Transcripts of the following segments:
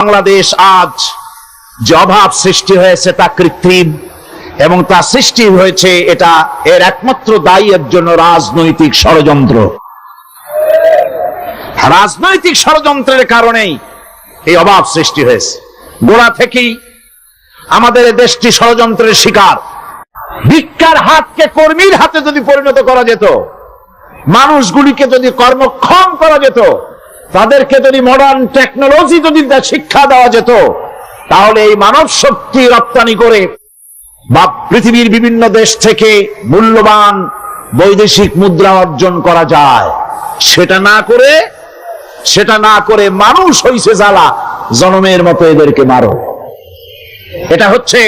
বাংলাদেশ আজ যে অভাব সৃষ্টি হয়েছে তা কৃত্রিম এবং তা সৃষ্টি হয়েছে এটা এর একমাত্র দায়ী এর জন্য রাজনৈতিক ষড়যন্ত্র। রাজনৈতিক ষড়যন্ত্রের কারণেই এই অভাব সৃষ্টি হয়েছে। গোড়া থেকেই আমাদের দেশটি ষড়যন্ত্রের শিকার। ভিক্ষার হাতকে কর্মীর হাতে যদি পরিণত করা যেত, মানুষগুলিকে যদি কর্মক্ষম করা যেত, তাদেরকে যদি মডার্ন টেকনোলজি যদি শিক্ষা দেওয়া যেত, তাহলে এই মানব শক্তি রপ্তানি করে বা পৃথিবীর বিভিন্ন দেশ থেকে মূল্যবান বৈদেশিক মুদ্রা অর্জন করা যায়। সেটা না করে মানুষ হইছে জ্বালা, জনমের মতো এদেরকে মারো। এটা হচ্ছে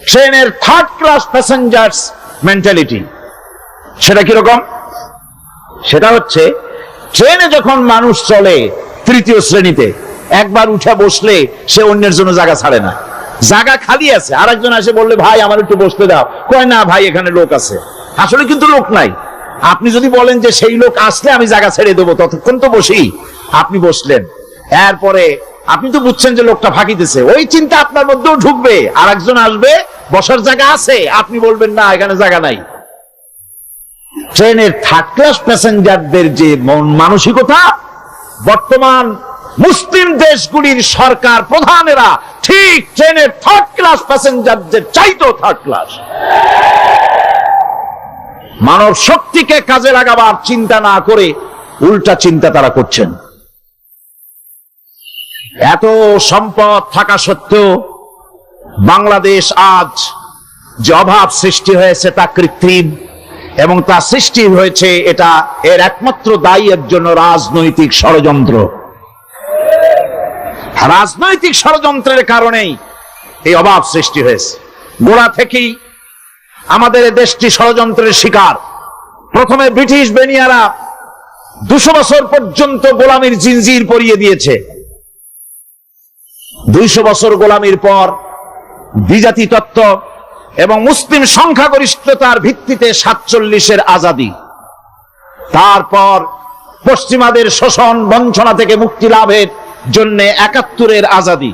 ট্রেনের থার্ড ক্লাস প্যাসেঞ্জার্স মেন্টালিটি। সেটা কিরকম? সেটা হচ্ছে ট্রেনে যখন মানুষ চলে তৃতীয় শ্রেণীতে, একবার উঠে বসলে সে অন্যের জন্য জায়গা ছাড়ে না। জায়গা খালি আছে, আর একজন এসে বললে ভাই আমার একটু বসতে দাও, কয় না ভাই এখানে লোক আছে। আসলে কিন্তু লোক নাই। আপনি যদি বলেন যে সেই লোক আসলে আমি জায়গা ছেড়ে দেবো, ততক্ষণ তো বসি। আপনি বসলেন, এরপরে আপনি তো বুঝছেন যে লোকটা ফাঁকিতেছে, ওই চিন্তা আপনার মধ্যেও ঢুকবে। আর একজন আসবে, বসার জায়গা আছে, আপনি বলবেন না এখানে জায়গা নাই। ট্রেনের থার্ড ক্লাস প্যাসেঞ্জারদের যে মানসিকতা, বর্তমান মুসলিম দেশগুলির সরকার প্রধানেরা ঠিক ট্রেনের থার্ড ক্লাস প্যাসেঞ্জারদের চাইতেও থার্ড ক্লাস। মানব শক্তিকে কাজে লাগাবার চিন্তা না করে উল্টা চিন্তা তারা করছেন। এত সম্পদ থাকা সত্ত্বেও বাংলাদেশ আজ যে অভাব সৃষ্টি হয়েছে তা কৃত্রিম এবং তা সৃষ্টি হয়েছে এটা এর একমাত্র দায়ী এর জন্য রাজনৈতিক ষড়যন্ত্র। রাজনৈতিক ষড়যন্ত্রের কারণেই এই অভাব সৃষ্টি হয়েছে। গোড়া থেকেই আমাদের দেশটি ষড়যন্ত্রের শিকার। প্রথমে ব্রিটিশ বেনিয়ারা 200 বছর পর্যন্ত গোলামির জিনজির পরিয়ে দিয়েছে। 200 বছর গোলামির পর দ্বিজাতি তত্ত্ব এবং মুসলিম সংখ্যাগরিষ্ঠতার ভিত্তিতে 47-এর আজাদি, তারপর পশ্চিমাদের শোষণ বঞ্চনা থেকে মুক্তি লাভের জন্য 71-এর আজাদি,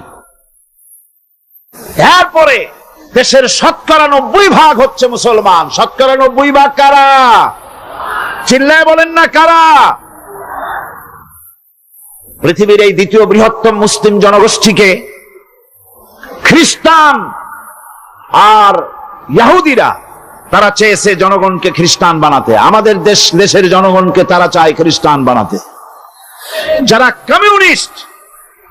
এরপরে দেশের 90% হচ্ছে মুসলমান। 90% কারা? চিল্লায় বলেন না কারা? পৃথিবীর এই দ্বিতীয় বৃহত্তম মুসলিম জনগোষ্ঠীকে খ্রিস্টান আর ইহুদিরা তারা চেয়েছে জনগণকে খ্রিস্টান বানাতে। আমাদের দেশের জনগণকে তারা চায় খ্রিস্টান বানাতে। যারা কমিউনিস্ট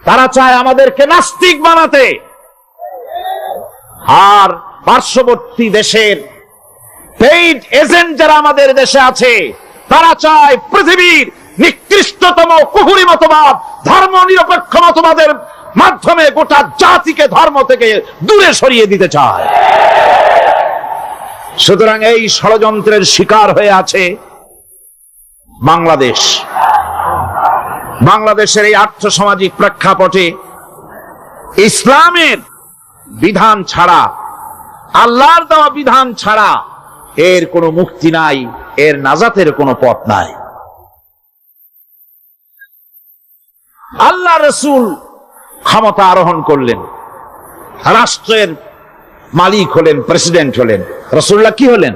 তারা চায় আমাদেরকে নাস্তিক বানাতে। আর পার্শ্ববর্তী দেশের পেইড এজেন্ট যারা আমাদের দেশে আছে, তারা চায় পৃথিবীর নিকৃষ্টতম কুহুরি মতবাদ, ধর্ম নিরপেক্ষ মতবাদের মাধ্যমে গোটা জাতিকে ধর্ম থেকে দূরে সরিয়ে দিতে চায়। সুতরাং এই ষড়যন্ত্রের শিকার হয়ে আছে বাংলাদেশ। বাংলাদেশের এই আর্থসামাজিক প্রেক্ষাপটে ইসলামের বিধান ছাড়া, আল্লাহর দেওয়া বিধান ছাড়া এর কোনো মুক্তি নাই, এর নাজাতের কোনো পথ নাই। আল্লাহ রাসূল ক্ষমতা আরোহণ করলেন, রাষ্ট্রের মালিক হলেন, প্রেসিডেন্ট হলেন। রাসূলুল্লাহ কি হলেন?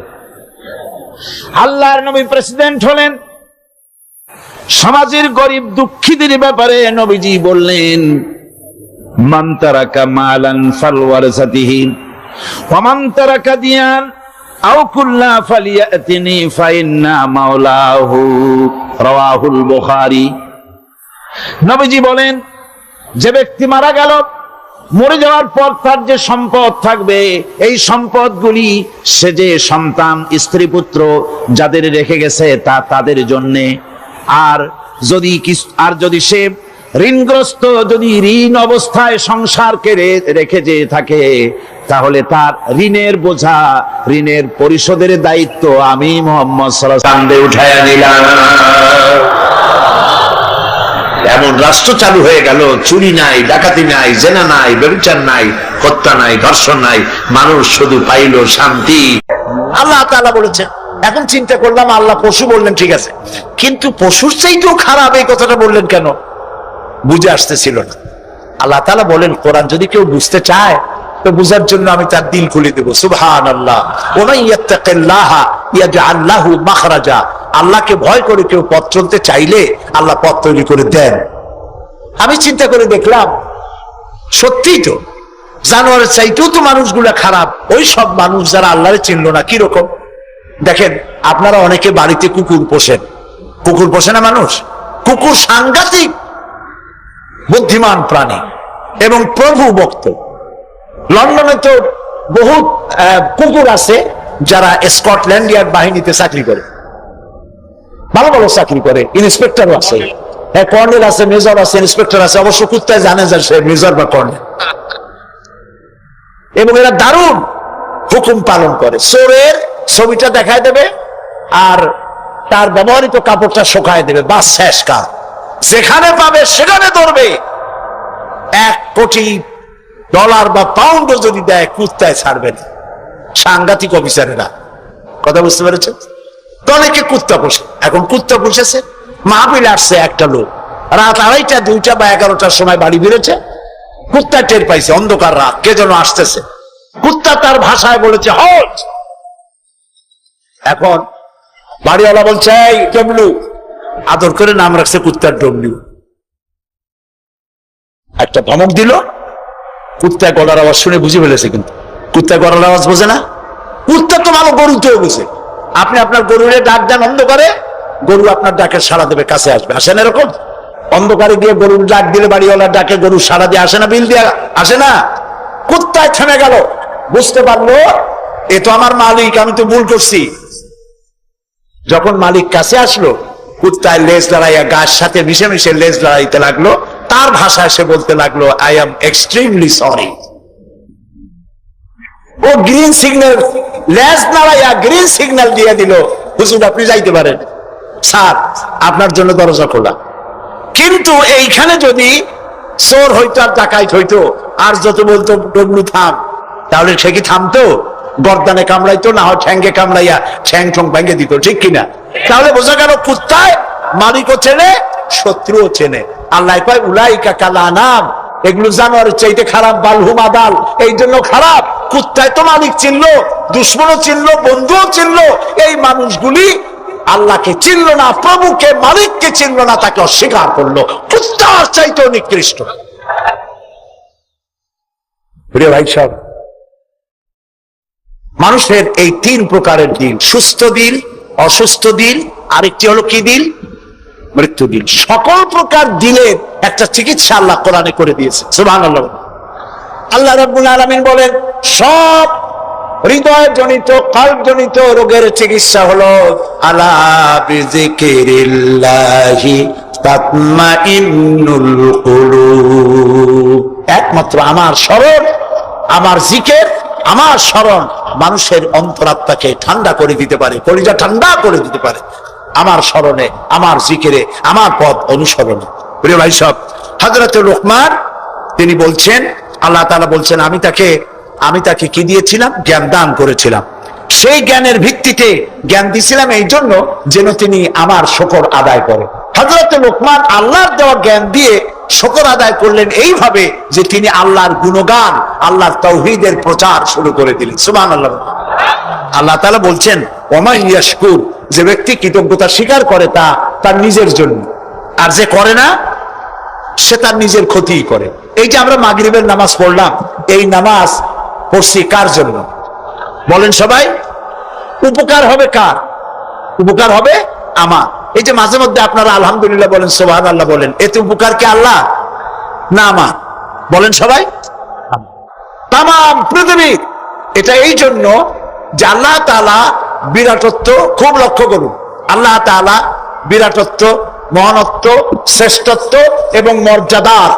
আল্লাহর নবী প্রেসিডেন্ট হলেন। সমাজের গরিব দুঃখীদের ব্যাপারে নবীজি বললেন, মান তারাকা মালান ফালওয়ারাসাতিহি ওয়া মান তারাকা দিয়ান আও কুল্লা ফালিয়াতিনি ফাইন্না মাওলাহু, রাওয়াহুল বুখারী। নবীজি বলেন, যে ব্যক্তি মারা গেল, মরে যাওয়ার পর তার যে সম্পদ থাকবে, এই সম্পদগুলি সে যে সন্তান স্ত্রী পুত্র যাদের রেখে গেছে তা তাদের জন্য। আর যদি সে ঋণগ্রস্ত, যদি ঋণ অবস্থায় সংসারকে রেখে যে থাকে, তাহলে তার ঋণের বোঝা, ঋণের পরিশোধের দায়িত্ব আমি মুহাম্মদ সাল্লাল্লাহু আলাইহি ওয়াসাল্লাম উঠায়া নিলাম। এমন রাষ্ট্র চালু হয়ে গেল, চুরি নাই, ডাকাতি নাই, জেনা নাই, ব্যভিচার নাই, হত্যা নাই, ধর্ষণ নাই, মানুষ শুধু পাইল শান্তি। আল্লাহ তাআলা বলেছেন। এখন চিন্তা করলাম, আল্লাহ পশু বললেন ঠিক আছে, কিন্তু পশুর চাইতেও খারাপ এই কথাটা বললেন কেন? বুঝে আসতেছিল না। আল্লাহ তাআলা বলেন, কোরআন যদি কেউ বুঝতে চায় তো বুঝার জন্য আমি তার দিল খুলে দেব। সুবহানাল্লাহ। ওয়া মান ইয়াত্তাকিল্লাহা ইয়াজআল লাহু মাখরাজা। আল্লাহকে ভয় করে কেউ পথ চলতে চাইলে আল্লাহ পথ তৈরি করে দেন। আমি চিন্তা করে দেখলাম, সত্যিই তো জানোয়ারের চাইতেও তো মানুষগুলা খারাপ। ওই সব মানুষ যারা আল্লাহরে চিনল না, কিরকম দেখেন। আপনারা অনেকে বাড়িতে কুকুর পোষেন, কুকুর পোষে না মানুষ? কুকুর সাংঘাতিক বুদ্ধিমান প্রাণী এবং প্রভু ভক্ত। লন্ডনে তো বহুত কুকুর আছে যারা স্কটল্যান্ড ইয়ার্ড বাহিনীতে চাকরি করে, ভালো ভালো চাকরি করে, ইন্সপেক্টরও আছে, কর্নেল আছে, মেজর আছে, ইন্সপেক্টর আছে। অবশ্য কুত্তায় জানে যে সে মেজর বা কর্নেল। এবং এরা দারুণ হুকুম পালন করে। চোরের ছবিটা দেখায় দেবে আর তার ব্যবহৃত কাপড়টা শুকায় দেবে, বাস শেষ কাজ। যেখানে পাবে সেখানে ধরবে। $1 কোটি বা পাউন্ডও যদি দেয় কুত্তায় ছাড়বে না। সাংঘাতিক অফিসারেরা, কথা বুঝতে পেরেছেন? অনেকে কুত্তা পোষে। এখন কুত্তা পুষেছে, মাহফিল আসছে একটা লোক, রাত 2:30, 2টা বা 11টার সময় বাড়ি বেরোচ্ছে। কুত্তা টের পাইছে, অন্ধকার রাত, কে যেন আসতেছে। কুত্তা তার ভাষায় বলেছে হল্ট। এখন বাড়িওয়ালা বলছে এই ডবলু, আদর করে নাম রাখছে কুত্তার ডবলু। একটা ধমক দিল, কুত্তায় গলার আওয়াজ শুনে বুঝে ফেলেছে। কিন্তু কুত্তায় গলার আওয়াজ বোঝে না। কুত্তা তো ভালো গরুতেও বুঝে। আপনি আপনার গরুরে ডাক দেন অন্ধকারে, গরু আপনার ডাকে সাড়া দেবে, কাছে আসবে। আসেন এরকম? অন্ধকারে গিয়ে গরুর ডাক দিলে বাড়িওয়ালার ডাকে গরু সাড়া দিয়ে আসে না? বিল দিয়ে আসে না? কুত্তায় থেমে গেল, বুঝতে পারলো এ তো আমার মালিক, আমি তো ভুল করছি। যখন মালিক কাছে আসলো, কুত্তায় লেজ লড়াইয়া গাছ সাথে মিশে মিশে লেজ লড়াইতে লাগলো। তার ভাষায় সে বলতে লাগলো, আই এম এক্সট্রিমলি সরি। ও গ্রিন সিগন্যাল, লেজ নাড়াইয়া গ্রিন সিগন্যাল দিয়ে দিল, হুজুর আপনি যাইতে পারেন, স্যার আপনার জন্য দরজা খোলা। কিন্তু এইখানে যদি চোর হইতো আর ডাকাইত হইতো আর যত বলতো ডবলু থাম, তাহলে সে কি থামতো? গর্দানে কামড়াইতো, না হয় ঠ্যাঙ্গে কামড়াইয়া ঠ্যাং ঠং ভেঙে দিত, ঠিক কিনা? তাহলে বোঝা গেল কুত্তায় মালিকও চেনে, শত্রুও চেনে। আল্লাহ কয় উলাইকা কাল আনাম, এগুলো জানোয়ারের চাইতে খারাপ, বালহুম আদাল, এই জন্য খারাপ। কুত্তায় তো মালিক চিনলো, দুশ্মনও চিনলো, বন্ধুও চিনলো। এই মানুষগুলি আল্লাহকে চিনল না, প্রভুকে মালিককে চিনল না, তাকে অস্বীকার করলো। কুত্তার চাইতেও নিকৃষ্ট। প্রিয় ভাই সব, মানুষের এই 3 প্রকারের দিল, সুস্থ দিল, অসুস্থ দিল, আরেকটি হলো কি দিল? মৃত্যু দিল। সকল প্রকার দিলের একটা চিকিৎসা আল্লাহ কোরআনে করে দিয়েছে। সুবহানাল্লাহ। আল্লাহ রাব্বুল আলামিন বলেন, সব হৃদয় জনিত, কলব জনিত রোগের চিকিৎসা হলো আলা বিযিকিরিল্লাহি তাতমাইন্নুল কুলুব। একমাত্র আমার স্মরণ, আমার জিকির, আমার স্মরণ মানুষের অন্তরাত্মাকে ঠান্ডা করে দিতে পারে, কলিজা ঠান্ডা করে দিতে পারে। আমার স্মরণে, আমার জিকিরে, আমার পথ অনুসরণে। প্রিয় ভাই সব, হযরত লোকমান তিনি বলছেন, আল্লাহ তাআলা বলছেন, আমি তাকে কি দিয়েছিলাম? জ্ঞান দান করেছিলাম। সেই জ্ঞানের ভিত্তিতে জ্ঞান দিয়েছিলাম এই জন্য যেন তিনি আমার শুকর আদায় করে। হযরত লোকমান আল্লাহর দেওয়া জ্ঞান দিয়ে শুকর আদায় করলেন এইভাবে যে তিনি আল্লাহর গুণগান, আল্লাহর তাওহীদের প্রচার শুরু করে দিলেন। সুবহানাল্লাহ। আল্লাহ তাআলা বলছেন, ওমা ইয়াশকুর, যে ব্যক্তি কৃতজ্ঞতা স্বীকার করে তা তার নিজের জন্য, আর যে করে না সে তার নিজের ক্ষতিই করে। এই যে আমরা মাগরিবের নামাজ পড়লাম, এই নামাজ পড়ছি কার জন্য বলেন সবাই? উপকার হবে কার? উপকার হবে আমার। এই যে মাঝে মধ্যে আপনারা আলহামদুলিল্লাহ বলেন, সুবহানাল্লাহ বলেন, এতে উপকার কি আল্লাহ না আমার? বলেন সবাই। তামাম পৃথিবীর এটা এই জন্য যে আল্লাহ তাআলা বিরাটত্ব, খুব লক্ষ্য করুন, আল্লাহ তাআলা বিরাটত্ব, মহানত্ব, শ্রেষ্ঠত্ব এবং মর্যাদার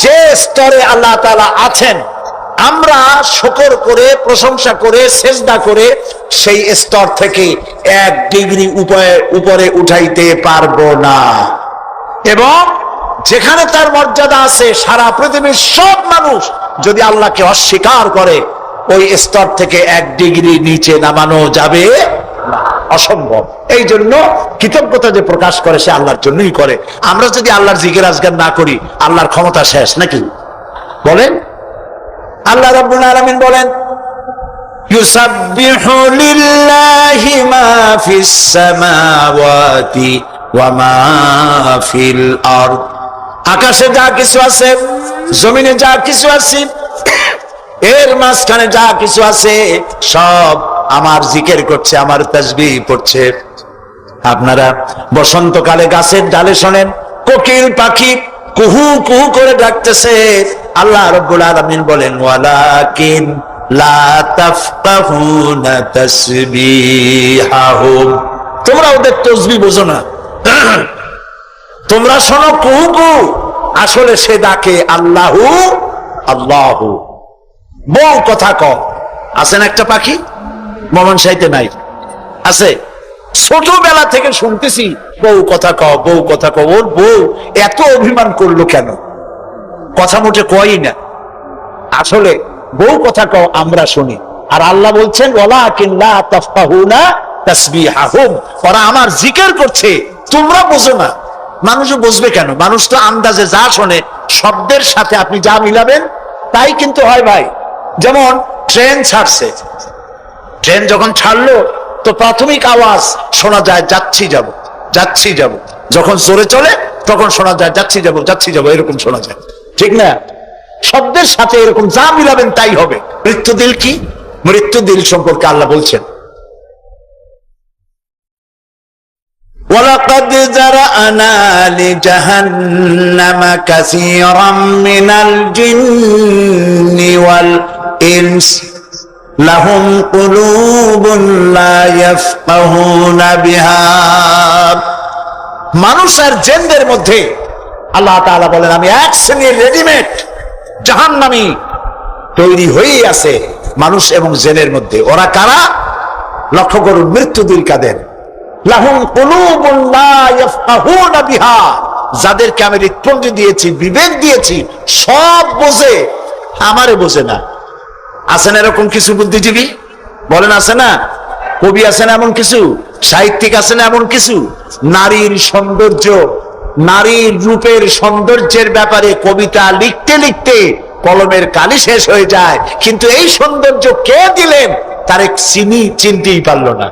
যে স্তরে আল্লাহ তাআলা আছেন, আমরা শুকর করে, প্রশংসা করে, সেজদা করে সেই স্তর থেকে 1 ডিগ্রি উপরে উঠাইতে পারবো না। এবং যেখানে তার মর্যাদা আছে, সারা পৃথিবীর সব মানুষ যদি আল্লাহকে অস্বীকার করে, ওই স্তর থেকে 1 ডিগ্রি নিচে নামানো যাবে না, অসম্ভব। এই জন্য কৃতজ্ঞতা যে প্রকাশ করে সে আল্লাহর জন্যই করে। আমরা যদি আল্লাহর জিকির আজগার না করি, আল্লাহর ক্ষমতা শেষ নাকি? বলেন। আল্লাহ রাব্বুল আলামিন বলেন, ইউসাব্বিহু লিল্লাহি মা ফিস সামাওয়াতি ওয়া মা ফিল আরদ। আকাশে যা কিছু আছে, জমিনে যা কিছু আছে, এর মাঝখানে যা কিছু আছে, সব আমার জিকির করছে, আমার তাসবিহ পড়ছে। আপনারা বসন্তকালে গাছের ডালে শোনেন কোকিল পাখি কুহু কুহু করে ডাকতেছে। আল্লাহ রাব্বুল আলামিন বলেন, ওয়ালাকিন লা তাফকাহুনা তাসবিহাহুম। তোমরা ওদের তাসবিহ বোঝো না, তোমরা শোনো কুহু কুহু, আসলে সে ডাকে আল্লাহু আল্লাহু। বউ কথা কম আছেন একটা পাখি, মমন সাইতে নাই আছে, ছোটবেলা থেকে শুনতেছি বউ কথা কও, বউ কথা কও। ওর বউ এত অভিমান করলো কেন? কথা মোটে কয়ই না। আসলে বউ কথা কও আমরা শুনি, আর আল্লাহ বলছেন ওয়ালাকিন লা তাফকাহুনা তাসবিহাহুম, ওরা আমার জিকির করছে, তোমরা বোঝো না। মানুষ বুঝবে কেন? মানুষ তো আন্দাজে যা শোনে, শব্দের সাথে আপনি যা মিলাবেন তাই কিন্তু হয় ভাই। যেমন ট্রেন ছাড়ছে, ট্রেন যখন ছাড়লো তো প্রাথমিক আওয়াজ শোনা যায় যাচ্ছি যাব, যাচ্ছি যাব। যখন জোরে চলে তখন শোনা যায় যাচ্ছি যাব, যাচ্ছি যাব, এরকম শোনা যায়, ঠিক না? শব্দের সাথে এরকম যা মিলাবেন তাই হবে। মৃত্যু দিল কি? মৃত্যু দিল সম্পর্কে আল্লাহ বলছেন, ওয়ালাকাদ যারানা লিজাহান্নামা কাসীরাম মিনাল জিন্নি ওয়াল ইনস লাহুম কুলুবুন লা ইয়াফকাহুনা বিহা। মানুষ আর জিনদের মধ্যে আল্লাহ তাআলা বলেন, আমি এক শ্রেণীর রেডিমেড জাহান্নামী তৈরি হয়েই আছে মানুষ এবং জিনের মধ্যে। ওরা কারা? লক্ষ্য করুন, মৃত্যু দিল কাদের? লাহুম কুলুবুন লা ইয়াফকাহুনা বিহা, যাদেরকে আমি হৃৎপিণ্ড দিয়েছি, বিবেক দিয়েছি, সব বোঝে, আমারে বোঝে না। আছেন এরকম কিছু বুদ্ধিজীবী? বলেন আছে না? কবি আছেন এমন কিছু? সাহিত্যিক আছেন এমন কিছু? নারীর সৌন্দর্য, নারীর রূপের সৌন্দর্যের ব্যাপারে কবিতা লিখতে লিখতে কলমের কালি শেষ হয়ে যায়, কিন্তু এই সৌন্দর্য কে দিলেন তার এক চিনতেই পারলো না।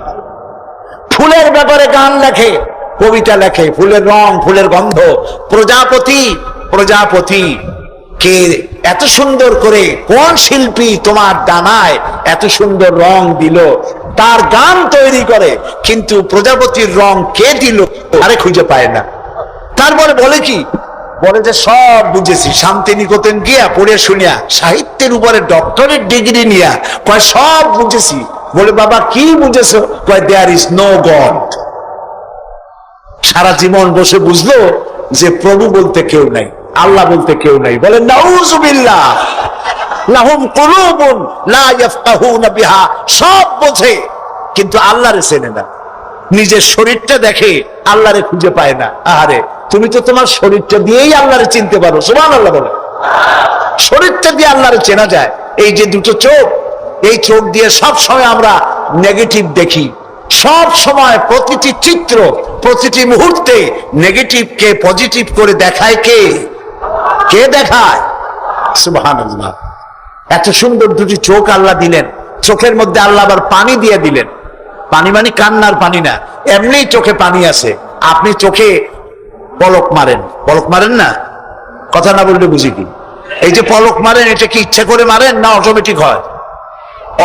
ফুলের ব্যাপারে গান লেখে, কবিতা লেখে, ফুলের রং, ফুলের গন্ধ। প্রজাপতি, প্রজাপতি কে এত সুন্দর করে, কোন শিল্পী তোমার ডানায় এত সুন্দর রং দিল, তার গান তৈরি করে, কিন্তু প্রজাপতির রং কে দিল আরে খুঁজে পায় না। তারপরে বলে কি? বলে যে সব বুঝেছি, শান্তিনিকেতন গিয়া পড়ে শুনিয়া, সাহিত্যের উপরে ডক্টরেট ডিগ্রি নিয়া কয় সব বুঝেছি। বলে বাবা কি বুঝেছো? কয় দেয়ার ইজ নো গড। সারা জীবন বসে বুঝলো যে প্রভু বলতে কেউ নাই, আল্লাহ বলতে কেউ নাই। বলে নাউযুবিল্লাহ, লাহুম কুলুবুন লা ইয়াফকাহুনা বিহা, সব বোঝে কিন্তু আল্লাহরে চেনে না। নিজের শরীরটা দেখে, আল্লাহরে খুঁজে পায় না। আরে তুমি তো তোমার শরীরটা দিয়েই আল্লাহরে চিনতে পারো, সুবহানাল্লাহ বলে। শরীরটা দিয়ে আল্লাহরে চেনা যায়। এই যে দুটো চোখ, এই চোখ দিয়ে সব সময় আমরা নেগেটিভ দেখি, সব সময় প্রতিটি চিত্র, প্রতিটি মুহূর্তে নেগেটিভকে পজিটিভ করে দেখায় কে? কে দেখায়? সুবহানাল্লাহ। এত সুন্দর দুটি চোখ আল্লাহ দিলেন, চোখের মধ্যে আল্লাহ আবার পানি দিয়ে দিলেন। পানি মানে কান্নার পানি না, এমনি চোখে পানি আছে। আপনি চোখে পলক মারেন, পলক মারেন না? কথা না বললে বুঝি কি? এই যে পলক মারেন, এটা কি ইচ্ছে করে মারেন না অটোমেটিক হয়?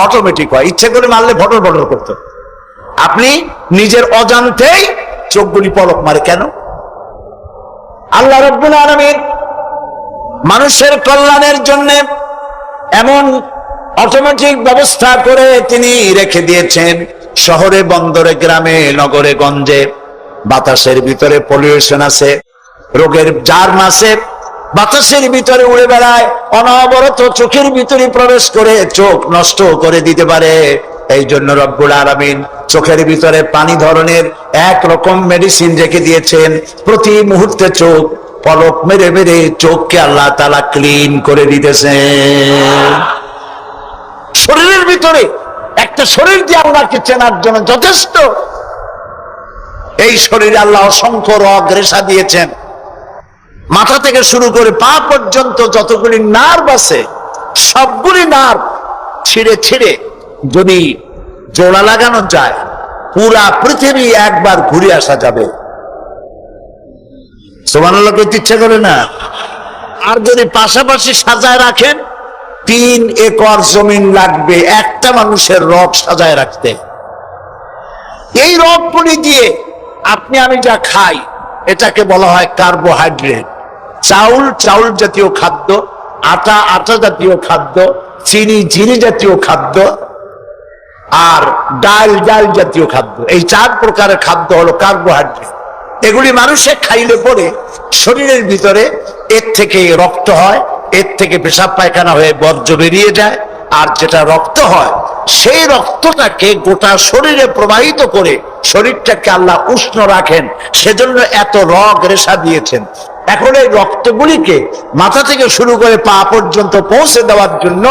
অটোমেটিক হয়। ইচ্ছে করে মারলে ফটর ফটর করতো। আপনি নিজের অজান্তেই চোখগুলি পলক মারে কেন? আল্লাহ রাব্বুল আলামিন মানুষের কল্যাণের জন্য এমন অটোমেটিক ব্যবস্থা করে তিনি রেখে দিয়েছেন। শহরে, বন্দরে, গ্রামে, নগরে, গঞ্জে বাতাসের ভিতরে পলিউশন আছে, রোগের জার্ম আছে, বাতাসের ভিতরে উড়ে বেড়ায়, অনবরত চোখের ভিতরে প্রবেশ করে চোখ নষ্ট করে দিতে পারে। এই জন্য রব্বুল আলামিন চোখের ভিতরে পানি ধরনের এক রকম মেডিসিন রেখে দিয়েছেন। প্রতি মুহূর্তে চোখ পলক মেরে মেরে চোখকে আল্লাহ তাআলা ক্লিন করে দিতেছেন। শরীরের ভিতরে একটা শরীর দিয়ে আল্লাহকে চেনার জন্য যথেষ্ট। এই শরীরে আল্লাহ অসংখ্য রগ রেশা দিয়েছেন। মাথা থেকে শুরু করে পা পর্যন্ত যতগুলি নার্ভ আছে সবগুলি নার্ভ ছিঁড়ে ছিঁড়ে যদি জোড়া লাগানো যায় পুরা পৃথিবী একবার ঘুরে আসা যাবে। সুবহানাল্লাহ করতে ইচ্ছা করে না? আর যদি পাশাপাশি সাজায় রাখেন 3 একর জমিন লাগবে একটা মানুষের রগ সাজায় রাখতে। এই রগগুলি দিয়ে আপনি আমি যা খাই এটাকে বলা হয় কার্বোহাইড্রেট। চাউল চাউল জাতীয় খাদ্য, আটা আটা জাতীয় খাদ্য, চিনি চিনি জাতীয় খাদ্য, আর ডাল ডাল জাতীয় খাদ্য। এই 4 প্রকারের খাদ্য হলো কার্বোহাইড্রেট। এগুলি মানুষে খাইলে পরে শরীরের ভিতরে এর থেকে রক্ত হয়, এর থেকে পেশাব পায়খানা হয়ে বর্জ্য বেরিয়ে যায়, আর যেটা রক্ত হয় সেই রক্তটাকে গোটা শরীরে প্রবাহিত করে শরীরটাকে আল্লাহ উষ্ণ রাখেন। সেজন্য এত রগ রেশা দিয়েছেন। এখন এই রক্তগুলিকে মাথা থেকে শুরু করে পা পর্যন্ত পৌঁছে দেওয়ার জন্য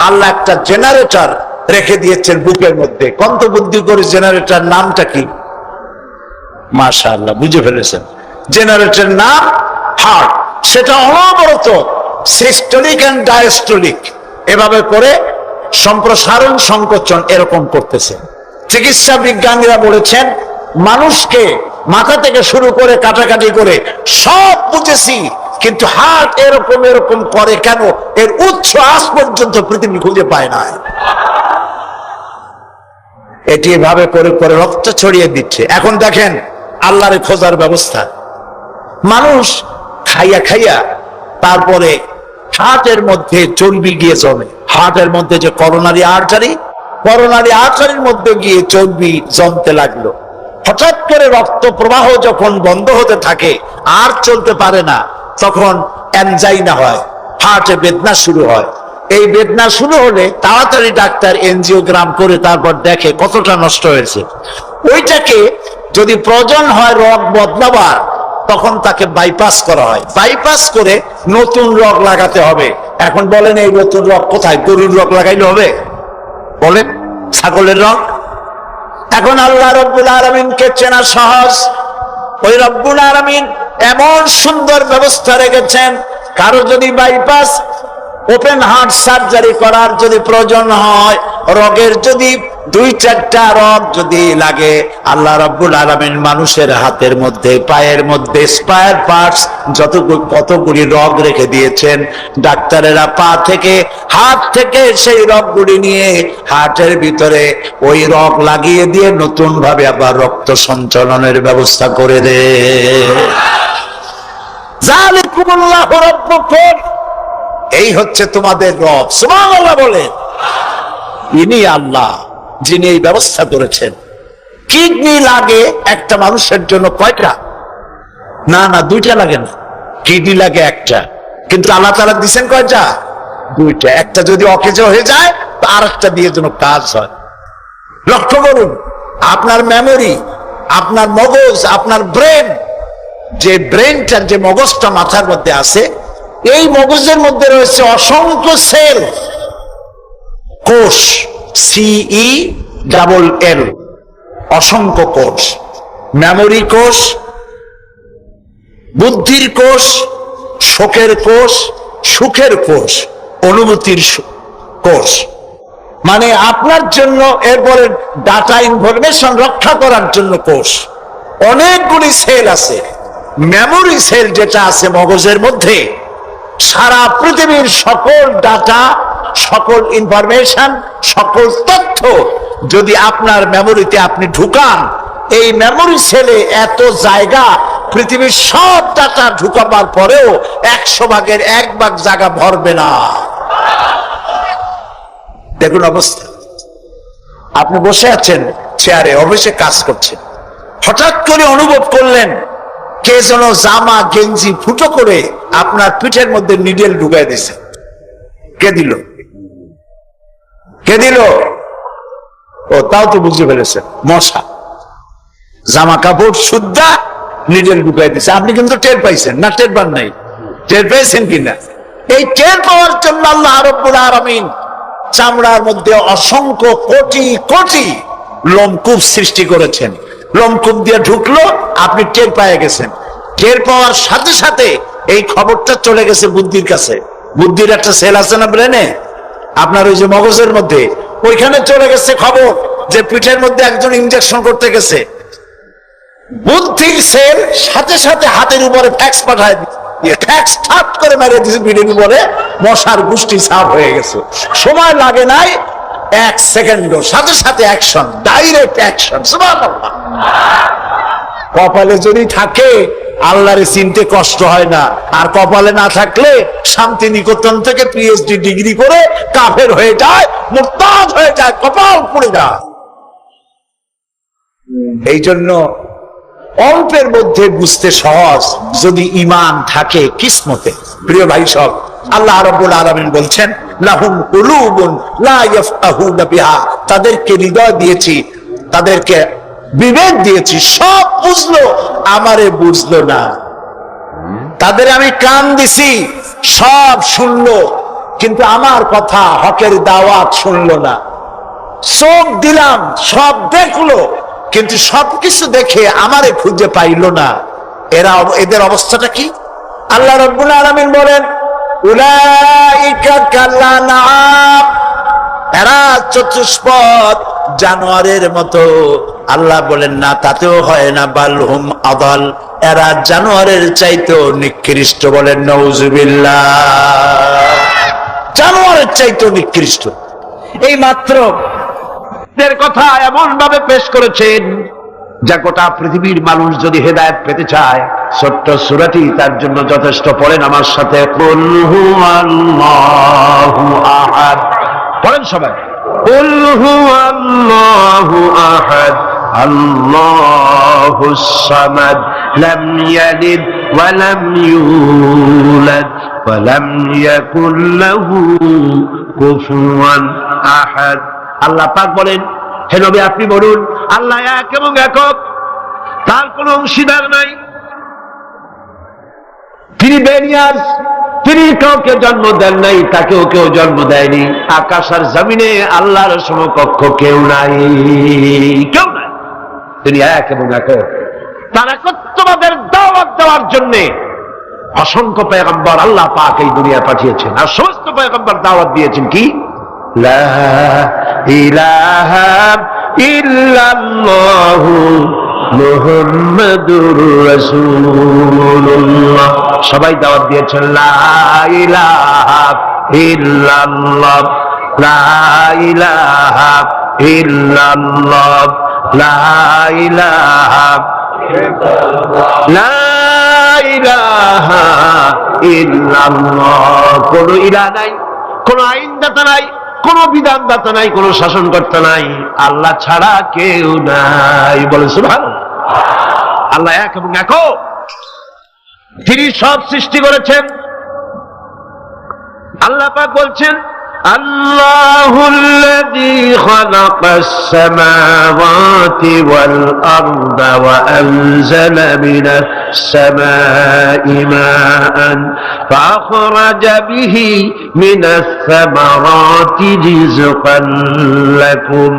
আল্লাহ একটা জেনারেটর রেখে দিয়েছেন বুকের মধ্যে। কন্ত বুদ্ধি করে জেনারেটর নামটা কি? মাশাআল্লাহ বুঝে ফেলেছেন। জেনারেটর নাম হার্ট। সেটা অনবরত সিস্টোলিক এন্ড ডায়াস্টোলিক এভাবে করে সম্প্রসারণ সংকোচন এরকম করতেছে। চিকিৎসা বিজ্ঞানীরা বলেছেন মানুষকে মাথা থেকে শুরু করে কাটাকাটি করে সব বুঝেছি, কিন্তু হার্ট এরকম এরকম করে কেন, এর উৎস আজ পর্যন্ত পৃথিবী খুঁজে পায় না। এটি এভাবে করে করে রক্ত ছড়িয়ে দিচ্ছে। এখন দেখেন আল্লাহর খোঁজার ব্যবস্থা। মানুষ খাইয়া খাইয়া তারপরে হার্টের মধ্যে চর্বি গিয়ে জমে। হার্টের মধ্যে যে করোনারি আর্টারির মধ্যে গিয়ে চর্বি জমতে লাগলো। হঠাৎ করে রক্ত প্রবাহ যখন বন্ধ হতে থাকে, আর চলতে পারে না, তখন অ্যানজাইনা হয়, হার্টে বেদনা শুরু হয়। এই বেদনা শুরু হলে তাড়াতাড়ি ডাক্তার এনজিওগ্রাম করে তারপর দেখে কতটা নষ্ট হয়েছে। ওইটাকে যদি প্রয়োজন হয় রগ বদলাবার, তখন তাকে বাইপাস করা হয়। বাইপাস করে নতুন রগ লাগাতে হবে। এখন বলেন এই নতুন রগ কোথায়? গরুর রগ লাগাইলে হবে? বলেন ছাগলের রগ? এখন আল্লাহ রব্বুল আলামিনকে চেনা সহজ। ওই রব্বুল আলামিন এমন সুন্দর ব্যবস্থা রেখেছেন, কারো যদি বাইপাস ওপেন হার্ট সার্জারি করার যদি প্রয়োজন হয়, রগের যদি 2-4টা রগ যদি লাগে, আল্লাহ রাব্বুল আলামিন মানুষের হাতের মধ্যে পায়ের মধ্যে স্পায়ার পার্টস কতগুলি রগ রেখে দিয়েছেন। ডাক্তারেরা পা থেকে হাত থেকে সেই রগগুলি নিয়ে হার্টের ভিতরে ওই রগ লাগিয়ে দিয়ে নতুন ভাবে আবার রক্ত সঞ্চালনের ব্যবস্থা করে দেয়। যালিকুমুল্লাহু রাব্বুকুম, এই হচ্ছে তোমাদের রব। সুবহানাল্লাহ বলে। ইনি আল্লাহ যিনি এই ব্যবস্থা করেছেন। কিডনি লাগে একটা মানুষের জন্য কয়টা? না না, 2টা লাগে না, কিডনি লাগে একটা, কিন্তু আল্লাহ তাআলা দিবেন কয়টা? 2টা। একটা যদি অকেজ হয়ে যায় তো আরেকটা দিয়ে যেন কাজ হয়। লক্ষ্য করুন, আপনার মেমোরি, আপনার মগজ, আপনার ব্রেন, যে ব্রেনটা, যে মগজটা মাথার মধ্যে আছে, এই মগজের মধ্যে রয়েছে অসংখ্য সেল, কোষ, CELL, অসংখ্য কোষ। মেমোরি কোষ, বুদ্ধির কোষ, শোকের কোষ, সুখের কোষ, অনুভূতির কোষ। মানে আপনার জন্য, এরপরে ডাটা ইনফরমেশন রক্ষা করার জন্য কোষ। অনেকগুলি সেল আছে। মেমোরি সেল যেটা আছে মগজের মধ্যে, সারা পৃথিবীর সকল ডাটা, সকল ইনফরমেশন, সকল তথ্য যদি আপনার মেমোরিতে আপনি ঢুকান, এই মেমোরি সেলে এত জায়গা, পৃথিবীর সব ডাটা ঢুকাবার পরেও 100 ভাগের 1 ভাগ জায়গা ভরবে না। দেখুন অবস্থা। আপনি বসে আছেন চেয়ারে, অফিসে কাজ করছেন, হঠাৎ করে অনুভব করলেন কে যেন জামা গেঞ্জি ফুটো করে আপনার পিঠের মধ্যে নিডেল ঢুকাই দিছে। কে দিল? কে দিল? ও, তাও তো বুঝতে পেরেছেন, মশা। জামা কাপড় সুদ্ধা নিডেল ঢুকাই দিছে। আপনি কিন্তু টের পাইছেন না? টের পান নাই? টের পেয়েছেন কিনা? এই টের পাওয়ার জন্য আল্লাহ রাব্বুল আলামিন চামড়ার মধ্যে অসংখ্য কোটি কোটি লোমকূপ সৃষ্টি করেছেন। লোমকূপ দিয়ে ঢুকলো, আপনি টের পেয়ে গেছেন। টের পাওয়ার সাথে সাথে এই খবরটা চলে গেছে বুদ্ধির কাছে। বুদ্ধির একটা সেল আছে না ব্রেনে, আপনার ওই যে মগজের মধ্যে, ওইখানে চলে গেছে খবর যে পিঠের মধ্যে একজন ইনজেকশন করতে গেছে। বুদ্ধির সেল সাথে সাথে হাতের উপরে ফ্যাক্স পাঠায় দিয়ে ফ্যাক্স ঠাপ করে মেরে দিয়েছে পিঠের উপরে, মশার গোষ্ঠী সাফ হয়ে গেছে। সময় লাগে নাই 1 সেকেন্ডও, সাথে সাথে অ্যাকশন, ডাইরেক্ট অ্যাকশন। সুবহানাল্লাহ। কপালে যদি থাকে আল্লাহরে চিনতে কষ্ট হয় না, আর কপালে না থাকলে শান্তি নিকেতন থেকে পিএইচডি ডিগ্রি করে কাফের হয়ে যায়, মুরতাদ হয়ে যায়, কপাল পুড়ে যায়। এই জন্য অল্পের মধ্যে বুঝতে সহজ, যদি ঈমান থাকে কিসমতে। প্রিয় ভাই সব, আল্লাহ রাব্বুল আলামিন বলছেন লাহুম কুলুবুন লা ইয়াফকাহুনা বিহা, তাদেরকে হৃদয় দিয়েছি, তাদেরকে বিবেক দিয়েছি, সব বুঝলো, আমারে বুঝলো না। তাদের আমি কান দিছি, সব শুনলো, কিন্তু আমার কথা হকের দাওয়াত শুনলো না। চোখ দিলাম, সব দেখলো, কিন্তু সবকিছু দেখে আমারে খুঁজে পাইল না। এদের অবস্থাটা কি? আল্লাহ রাব্বুল আলামিন বলেন উলাইকা কাল্লানাম, এরা চতুষ্পদ জানোয়ারের মতো। আল্লাহ বলেন না, তাতেও হয় না, বালহুম আদাল, এরা জানোয়ারের চাইতেও নিকৃষ্ট। বলেন নাউজুবিল্লাহ। জানোয়ারের চাইতেও নিকৃষ্ট। এই মাত্র এর কথা এমন ভাবে পেশ করেছেন যা গোটা পৃথিবীর মানুষ যদি হেদায়েত পেতে চায়, ছোট্ট সূরাটি তার জন্য যথেষ্ট। পড়েন আমার সাথে, কুল হুয়াল্লাহু আহাদ। পড়েন সবাই, কুল হুয়াল্লাহু আহাদ আল্লাহুস সামাদ লাম ইয়ালিদ ওয়া লাম ইউলাদ ওয়া লাম ইয়াকুল লাহু কুফুয়ান আহাদ। আল্লাহ পাক বলেন, হে নবী আপনি বলুন, আল্লাহ এক এবং একক, তার কোনো অংশীদার নাই, তিনি বেনিয়াজ, তিনি কাউকে জন্ম দেন নাই, তাকেও কেউ জন্ম দেয়নি। আকাশ আর জমিনে আল্লাহর সমকক্ষ কেউ নাই, কেউ নাই। তিনি এক এবং একক। তার একত্ববাদের দাওয়াত দেওয়ার জন্য অসংখ্য পয়গম্বর আল্লাহ পাক এই দুনিয়া পাঠিয়েছেন, আর সমস্ত পয়গম্বর দাওয়াত দিয়েছেন কি? লা ইলাহা ইল্লাল্লাহু মুহাম্মাদুর রাসূলুল্লাহ। সবাই দাওয়াত দিয়েছেন লা ইলাহা ইল্লাল্লাহ, লা ইলাহা ইল্লাল্লাহ, লা ইলাহা লা ইলাহা ইল্লাল্লাহ। কোন ইলাহ নাই, কোন আইনদাতা নাই, কোন বিধানদাতা নাই, কোন শাসনকর্তা নাই, আল্লাহ ছাড়া কেউ নাই। বলে সুবহানাল্লাহ। আল্লাহ এক এবং একক, তিনি সব সৃষ্টি করেছেন। আল্লাহ পাক বলছেন আল্লাহুল্লাযী খালাকাস সামাওয়াতি ওয়াল আরদা ওয়া আনজালা মিনাস সামাই মাআন ফাআখরাজা বিহি মিনাস সামারাতি রিজকান লাকুম।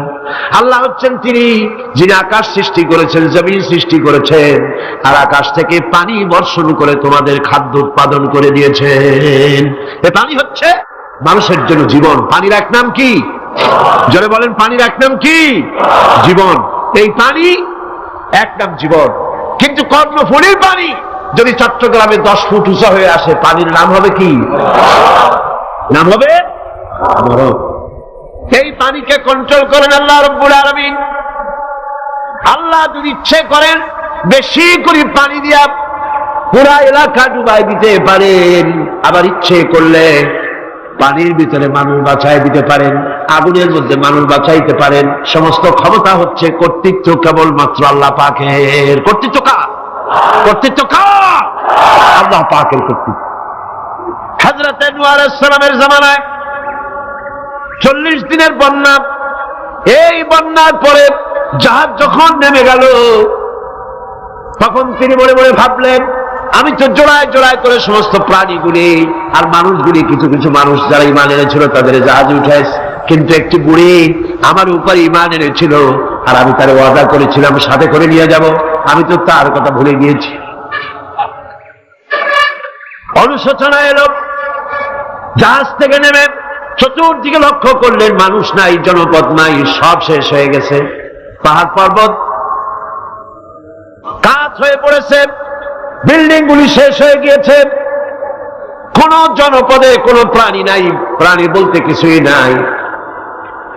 আল্লাহ হচ্ছেন তিনি যিনি আকাশ সৃষ্টি করেছেন, জমিন সৃষ্টি করেছেন, আর আকাশ থেকে পানি বর্ষণ করে তোমাদের খাদ্য উৎপাদন করে দিয়েছেন। এ পানি হচ্ছে মানুষের জন্য জীবন। পানির এক নাম কি? জোরে বলেন, পানির এক নাম কি? জীবন। এই পানি এক নাম জীবন। কিন্তু কর্ণফুলীর পানি যদি চট্টগ্রামে 10 ফুট উঁচা হয়ে আসে, পানির নাম হবে কি? নাম হবে মরণ। এই পানিকে কন্ট্রোল করেন আল্লাহ রাব্বুল আলামিন। আল্লাহ যদি ইচ্ছে করেন বেশি করে পানি দিয়া পুরা এলাকা ডুবাই দিতে পারেন, আবার ইচ্ছে করলে পানির ভিতরে মানুষ বাঁচাই দিতে পারেন, আগুনের মধ্যে মানুষ বাঁচাইতে পারেন। সমস্ত ক্ষমতা হচ্ছে, কর্তৃত্ব কেবলমাত্র আল্লাহ পাকের। কর্তৃত্ব কার? কর্তৃত্ব কার? আল্লাহ পাকের কর্তৃত্ব। হযরত নূহ আলাইহিস সালামের জামানায় 40 দিনের বন্যা। এই বন্যার পরে জাহাজ যখন নেমে গেল, তখন তিনি মনে মনে ভাবলেন, আমি তো জোড়ায় জোড়ায় করে সমস্ত প্রাণীগুলি আর মানুষগুলি, কিছু কিছু মানুষ যারা ঈমান এনেছিল তাদের জাহাজে উঠাইছে, কিন্তু একটি বুড়ি আমার উপর ঈমান এনেছিল, আর আমি তার ওয়াদা করেছিলাম সাথে করে নিয়ে যাব, আমি তো তার কথা ভুলে গিয়েছি। অনুশোচনা এলো। জাহাজ থেকে নেমে চতুর্দিকে লক্ষ্য করলেন, মানুষ নাই, জনপদ নাই, সব শেষ হয়ে গেছে। পাহাড় পর্বত কাজ হয়ে পড়েছে, বিল্ডিং গুলি শেষ হয়ে গিয়েছে, কোন জনপদে কোনো প্রাণী নাই, প্রাণী বলতে কিছুই নাই।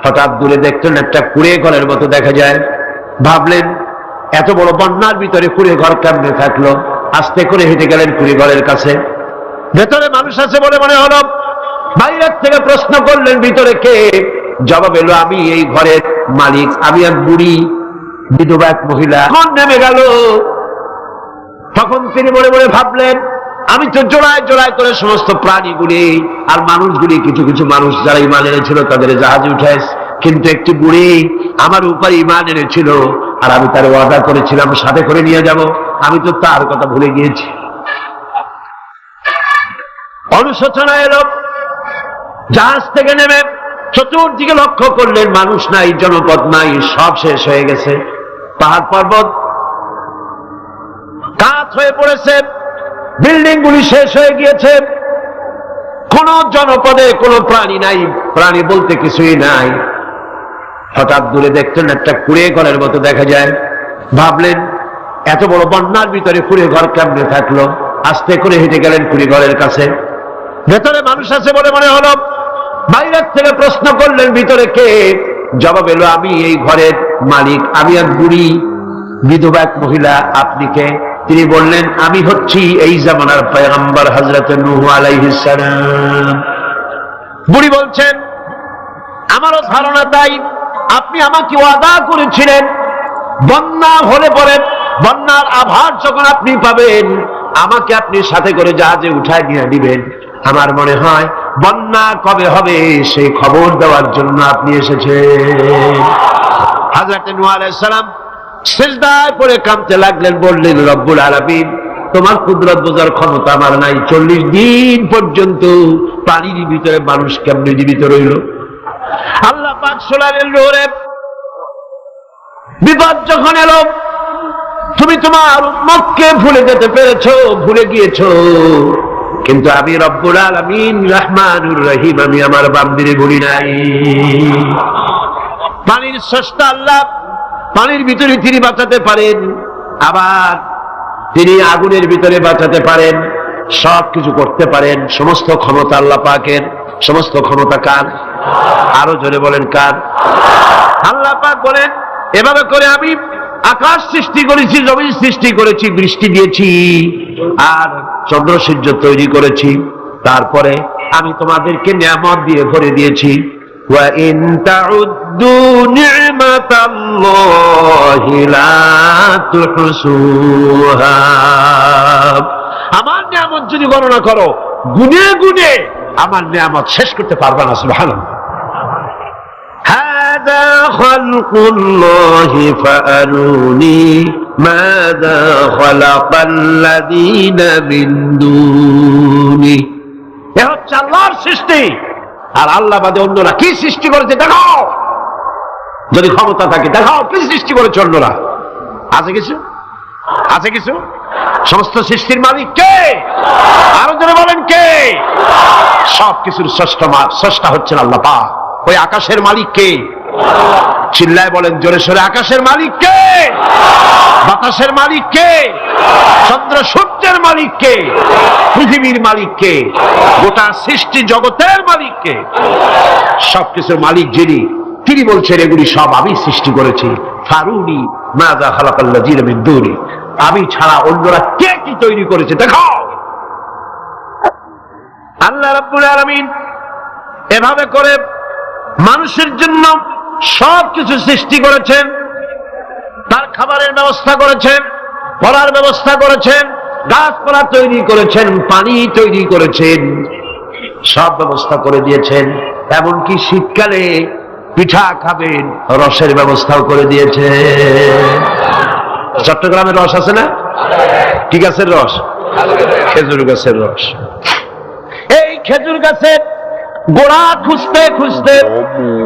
হঠাৎ দূরে দেখলেন একটা কুড়ে ঘরের মতো দেখা যায়। ভাবলেন এত বড় বন্যার ভিতরে কুড়ে ঘর কেমনে থাকলো। আস্তে করে হেঁটে গেলেন কুড়ে ঘরের কাছে। ভেতরে মানুষ আছে বলে মনে হলো। বাইরের থেকে প্রশ্ন করলেন, ভিতরে কে? জবাব এলো, আমি এই ঘরের মালিক, আমি এক বুড়ি বিধবা এক মহিলা। কোন নেমে গেল? তখন তিনি মনে মনে ভাবলেন, আমি তো জোড়ায় জোড়ায় করে সমস্ত প্রাণীগুলি আর মানুষগুলি, কিছু কিছু মানুষ যারা ইমান এনেছিল তাদের জাহাজে উঠাইস, কিন্তু একটি বুড়ি আমার উপরে ইমান এনেছিল আর আমি তার ওয়াদা করেছিলাম সাথে করে নিয়ে যাব, আমি তো তার কথা ভুলে গিয়েছি। অনুশোচনা এলো। জাহাজ থেকে নেমে চতুর্দিকে লক্ষ্য করলেন, মানুষ নাই, জনপদ নাই, সব শেষ হয়ে গেছে। পাহাড় পর্বত কাজ হয়ে পড়েছে, বিল্ডিং গুলি শেষ হয়ে গিয়েছে, কোন জনপদে কোনো প্রাণী নাই, প্রাণী বলতে কিছুই নাই। হঠাৎ দূরে দেখলেন একটা কুড়ে ঘরের মতো দেখা যায়। ভাবলেন এত বড় বন্যার ভিতরে কুড়ে ঘর কেমনে থাকলো। আস্তে করে হেঁটে গেলেন কুড়ে ঘরের কাছে। ভেতরে মানুষ আছে বলে মনে হলো। বাইরের থেকে প্রশ্ন করলেন, ভিতরে কে? জবাব এলো, আমি এই ঘরের মালিক, আমি এক বুড়ি বিধবা এক মহিলা, আপনি কে? তিনি বললেন, আমি হচ্ছি এই জামানার পয়গম্বর হযরত নূহ আলাইহিস সালাম। বুড়ি বলছেন, আমারও ধারণা তাই, আপনি আমাকে ওয়াদা করেছিলেন বন্যা হলে পরে, বন্যার আভার যখন আপনি পাবেন আমাকে আপনি সাথে করে জাহাজে উঠায় নিয়ে দিবেন। আমার মনে হয় বন্যা কবে হবে সেই খবর দেওয়ার জন্য আপনি এসেছেন। হযরত নূহ আলাইহিস সালাম সিজদায় পড়ে কাঁদতে লাগলেন, বললেন, রব্বুল আলামিন, তোমার কুদরত বোঝার ক্ষমতা আমার নাই। 40 দিন পর্যন্ত পানির ভিতরে মানুষ কেমনে জীবিত রইল? আল্লাহ পাক শোনালেন, নূরে বিপদ যখন এলো, তুমি তোমার উম্মতকে ভুলে যেতে পেরেছো, ভুলে গিয়েছো, কিন্তু আমি রব্বুল আলামিন রহমানুর রহিম, আমি আমার বান্দিরে ভুলি নাই। পানির স্রষ্টা আল্লাহ, পানির ভিতরে তিনি বাঁচাতে পারেন, আবার তিনি আগুনের ভিতরে বাঁচাতে পারেন, সব কিছু করতে পারেন। সমস্ত ক্ষমতা আল্লাহ পাকের। সমস্ত ক্ষমতা কার? আরো জোরে বলেন, কার? আল্লাহ পাক বলেন, এভাবে করে আমি আকাশ সৃষ্টি করেছি, জমিন সৃষ্টি করেছি, বৃষ্টি দিয়েছি আর চন্দ্র সূর্য তৈরি করেছি, তারপরে আমি তোমাদেরকে নিয়ামত দিয়ে ভরে দিয়েছি। ওয়া ইন তাউদ্দু নি'মাতাল্লাহি লা তুহসুহা, আমার নিয়ামত যদি গণনা করো, গুনে গুনে আমার নিয়ামত শেষ করতে পারবে না। সুবহানাল্লাহ। হাদা খালকুল্লাহি ফাআরুনি মাযা খালাকাল্লাযীনা মিন দুনি। এ হচ্ছে আল্লাহর সৃষ্টি, আর আল্লাহ বাদে অন্যরা কি সৃষ্টি করেছে দেখাও। যদি ক্ষমতা থাকে দেখাও কি সৃষ্টি করেছে অন্যরা। আছে কিছু? আছে কিছু? সমস্ত সৃষ্টির মালিক কে? আরো জোরে বলেন, কে? সব কিছুর স্রষ্টা হচ্ছেন আল্লাহ পাক। ওই আকাশের মালিক কে? চিল্লায় বলেন জোরে সোরে, আকাশের মালিক কে? বাতাসের মালিক কে? চন্দ্র সূর্যের মালিক কে? পৃথিবীর মালিক কে? গোটা সৃষ্টি জগতের মালিক কে? সবকিছুর মালিক যিনি, তিনি বলছেন এগুলি সব আমি সৃষ্টি করেছি। ফারুনি মাযা খালাকাল্লাযীনা মিন দুনি, আমি ছাড়া অন্যরা কে কি তৈরি করেছে দেখাও। আল্লাহ রাব্বুল আলামিন এভাবে করে মানুষের জন্য সব কিছু সৃষ্টি করেছেন। তার খাবারের ব্যবস্থা করেছেন, পড়ার ব্যবস্থা করেছেন, গাছপালা তৈরি করেছেন, পানি তৈরি করেছেন, সব ব্যবস্থা করে দিয়েছেন। এমনকি শীতকালে পিঠা খাবেন, রসের ব্যবস্থাও করে দিয়েছে। চট্টগ্রামের রস আছে না? কি গাছের রস? খেজুর গাছের রস। এই খেজুর গাছের গোড়া খুঁজতে খুঁজতে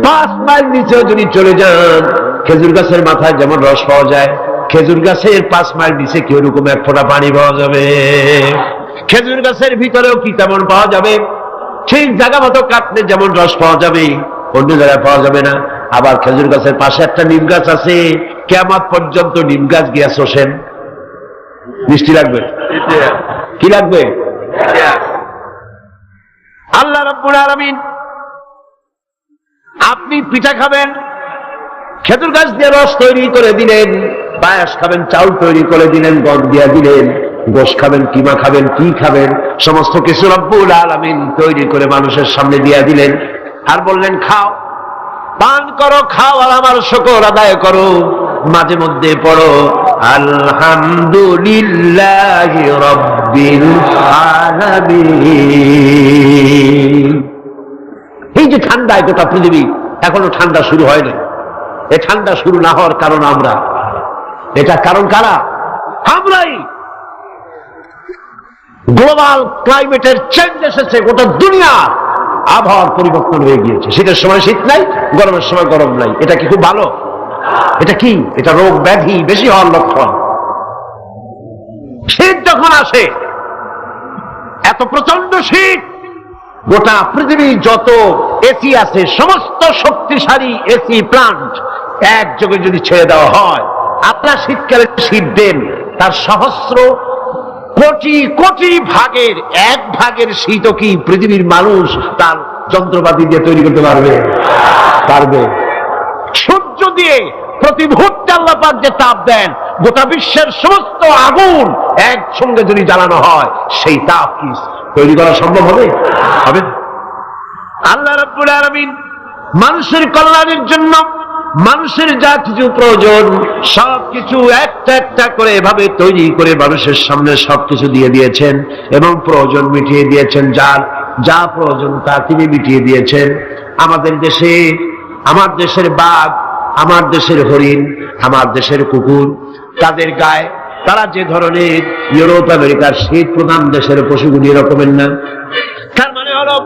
5 মাইল নিচেও যদি চলে যান, খেজুর গাছের মাথায় যেমন রস পাওয়া যায়, খেজুর গাছের 5 মাইল নিচে কি ওরকম এক ফোঁটা পানি পাওয়া যাবে? খেজুর গাছের ভিতরেও কি তেমন পাওয়া যাবে? ঠিক জায়গা মতো কাটলে যেমন রস পাওয়া যাবে, অন্য জায়গায় পাওয়া যাবে না। আবার খেজুর গাছের পাশে একটা নিম গাছ আছে, কিয়ামত পর্যন্ত নিম গাছ গিয়া শোষেন। মিষ্টি লাগবে? কি লাগবে? আল্লাহ রাব্বুল আলামিন, আপনি পিঠা খাবেন, খেজুর গাছ দিয়ে রস তৈরি করে দিলেন, পায়াস খাবেন, চাউল তৈরি করে দিলেন, গম দিয়া দিলেন, গোশ খাবেন, কিমা খাবেন, কি খাবেন, সমস্ত কিছু রব্বুল আলামিন তৈরি করে মানুষের সামনে দিয়া দিলেন। আর বললেন খাও, পান করো, খাও, আর আমার শুকর আদায় করো। মাঝে মধ্যে পড়ো আলহামদুলিল্লাহি রাব্বিল আলামিন। এই যে ঠান্ডায় গোটা পৃথিবী, এখনো ঠান্ডা শুরু হয়নি। এই ঠান্ডা শুরু না হওয়ার কারণ আমরা। এটা কারণ কারা? আমরাই। গ্লোবাল ক্লাইমেটের চেঞ্জ এসেছে, গোটা দুনিয়ার আবহাওয়ার পরিবর্তন হয়ে গিয়েছে। শীতের সময় শীত নাই, গরমের সময় গরম নাই। এটা কি খুব ভালো? এটা কি? এটা রোগ ব্যাধি বেশি হওয়ার লক্ষণ। শীত যখন আসে, এত প্রচন্ড শীত, গোটা পৃথিবী যত এসি আছে, সমস্ত শক্তিশালী এসি প্লান্ট একযোগে যদি ছেড়ে দেওয়া হয়, আপনার শীতকালে শীত দেন, তার সহস্র কোটি কোটি ভাগের এক ভাগের শীতও কি পৃথিবীর মানুষ তার যন্ত্রপাতি দিয়ে তৈরি করতে পারবে? পারবে। সূর্য দিয়ে প্রতি মুহূর্তে আল্লাহ পাক যে তাপ দেন, গোটা বিশ্বের সমস্ত আগুন একসঙ্গে যদি জ্বালানো হয়, সেই তাপ কি তৈরি করা সম্ভব হবে? হবে না। আল্লাহ রাব্বুল আলামিন মানুষের কল্যাণের জন্য মানুষের যা কিছু প্রয়োজন সবকিছু একটা একটা করে এভাবে তৈরি করে মানুষের সামনে সবকিছু দিয়ে দিয়েছেন এবং প্রয়োজন মিটিয়ে দিয়েছেন। যার যা প্রয়োজন তা তিনি মিটিয়ে দিয়েছেন। আমাদের দেশে, আমার দেশের বাঘ, আমার দেশের হরিণ, আমার দেশের কুকুর, তাদের গায়ে তারা যে ধরনের ইউরোপ আমেরিকার শীত প্রধান দেশের পশুগুলি এরকমের না। তার মানে হলো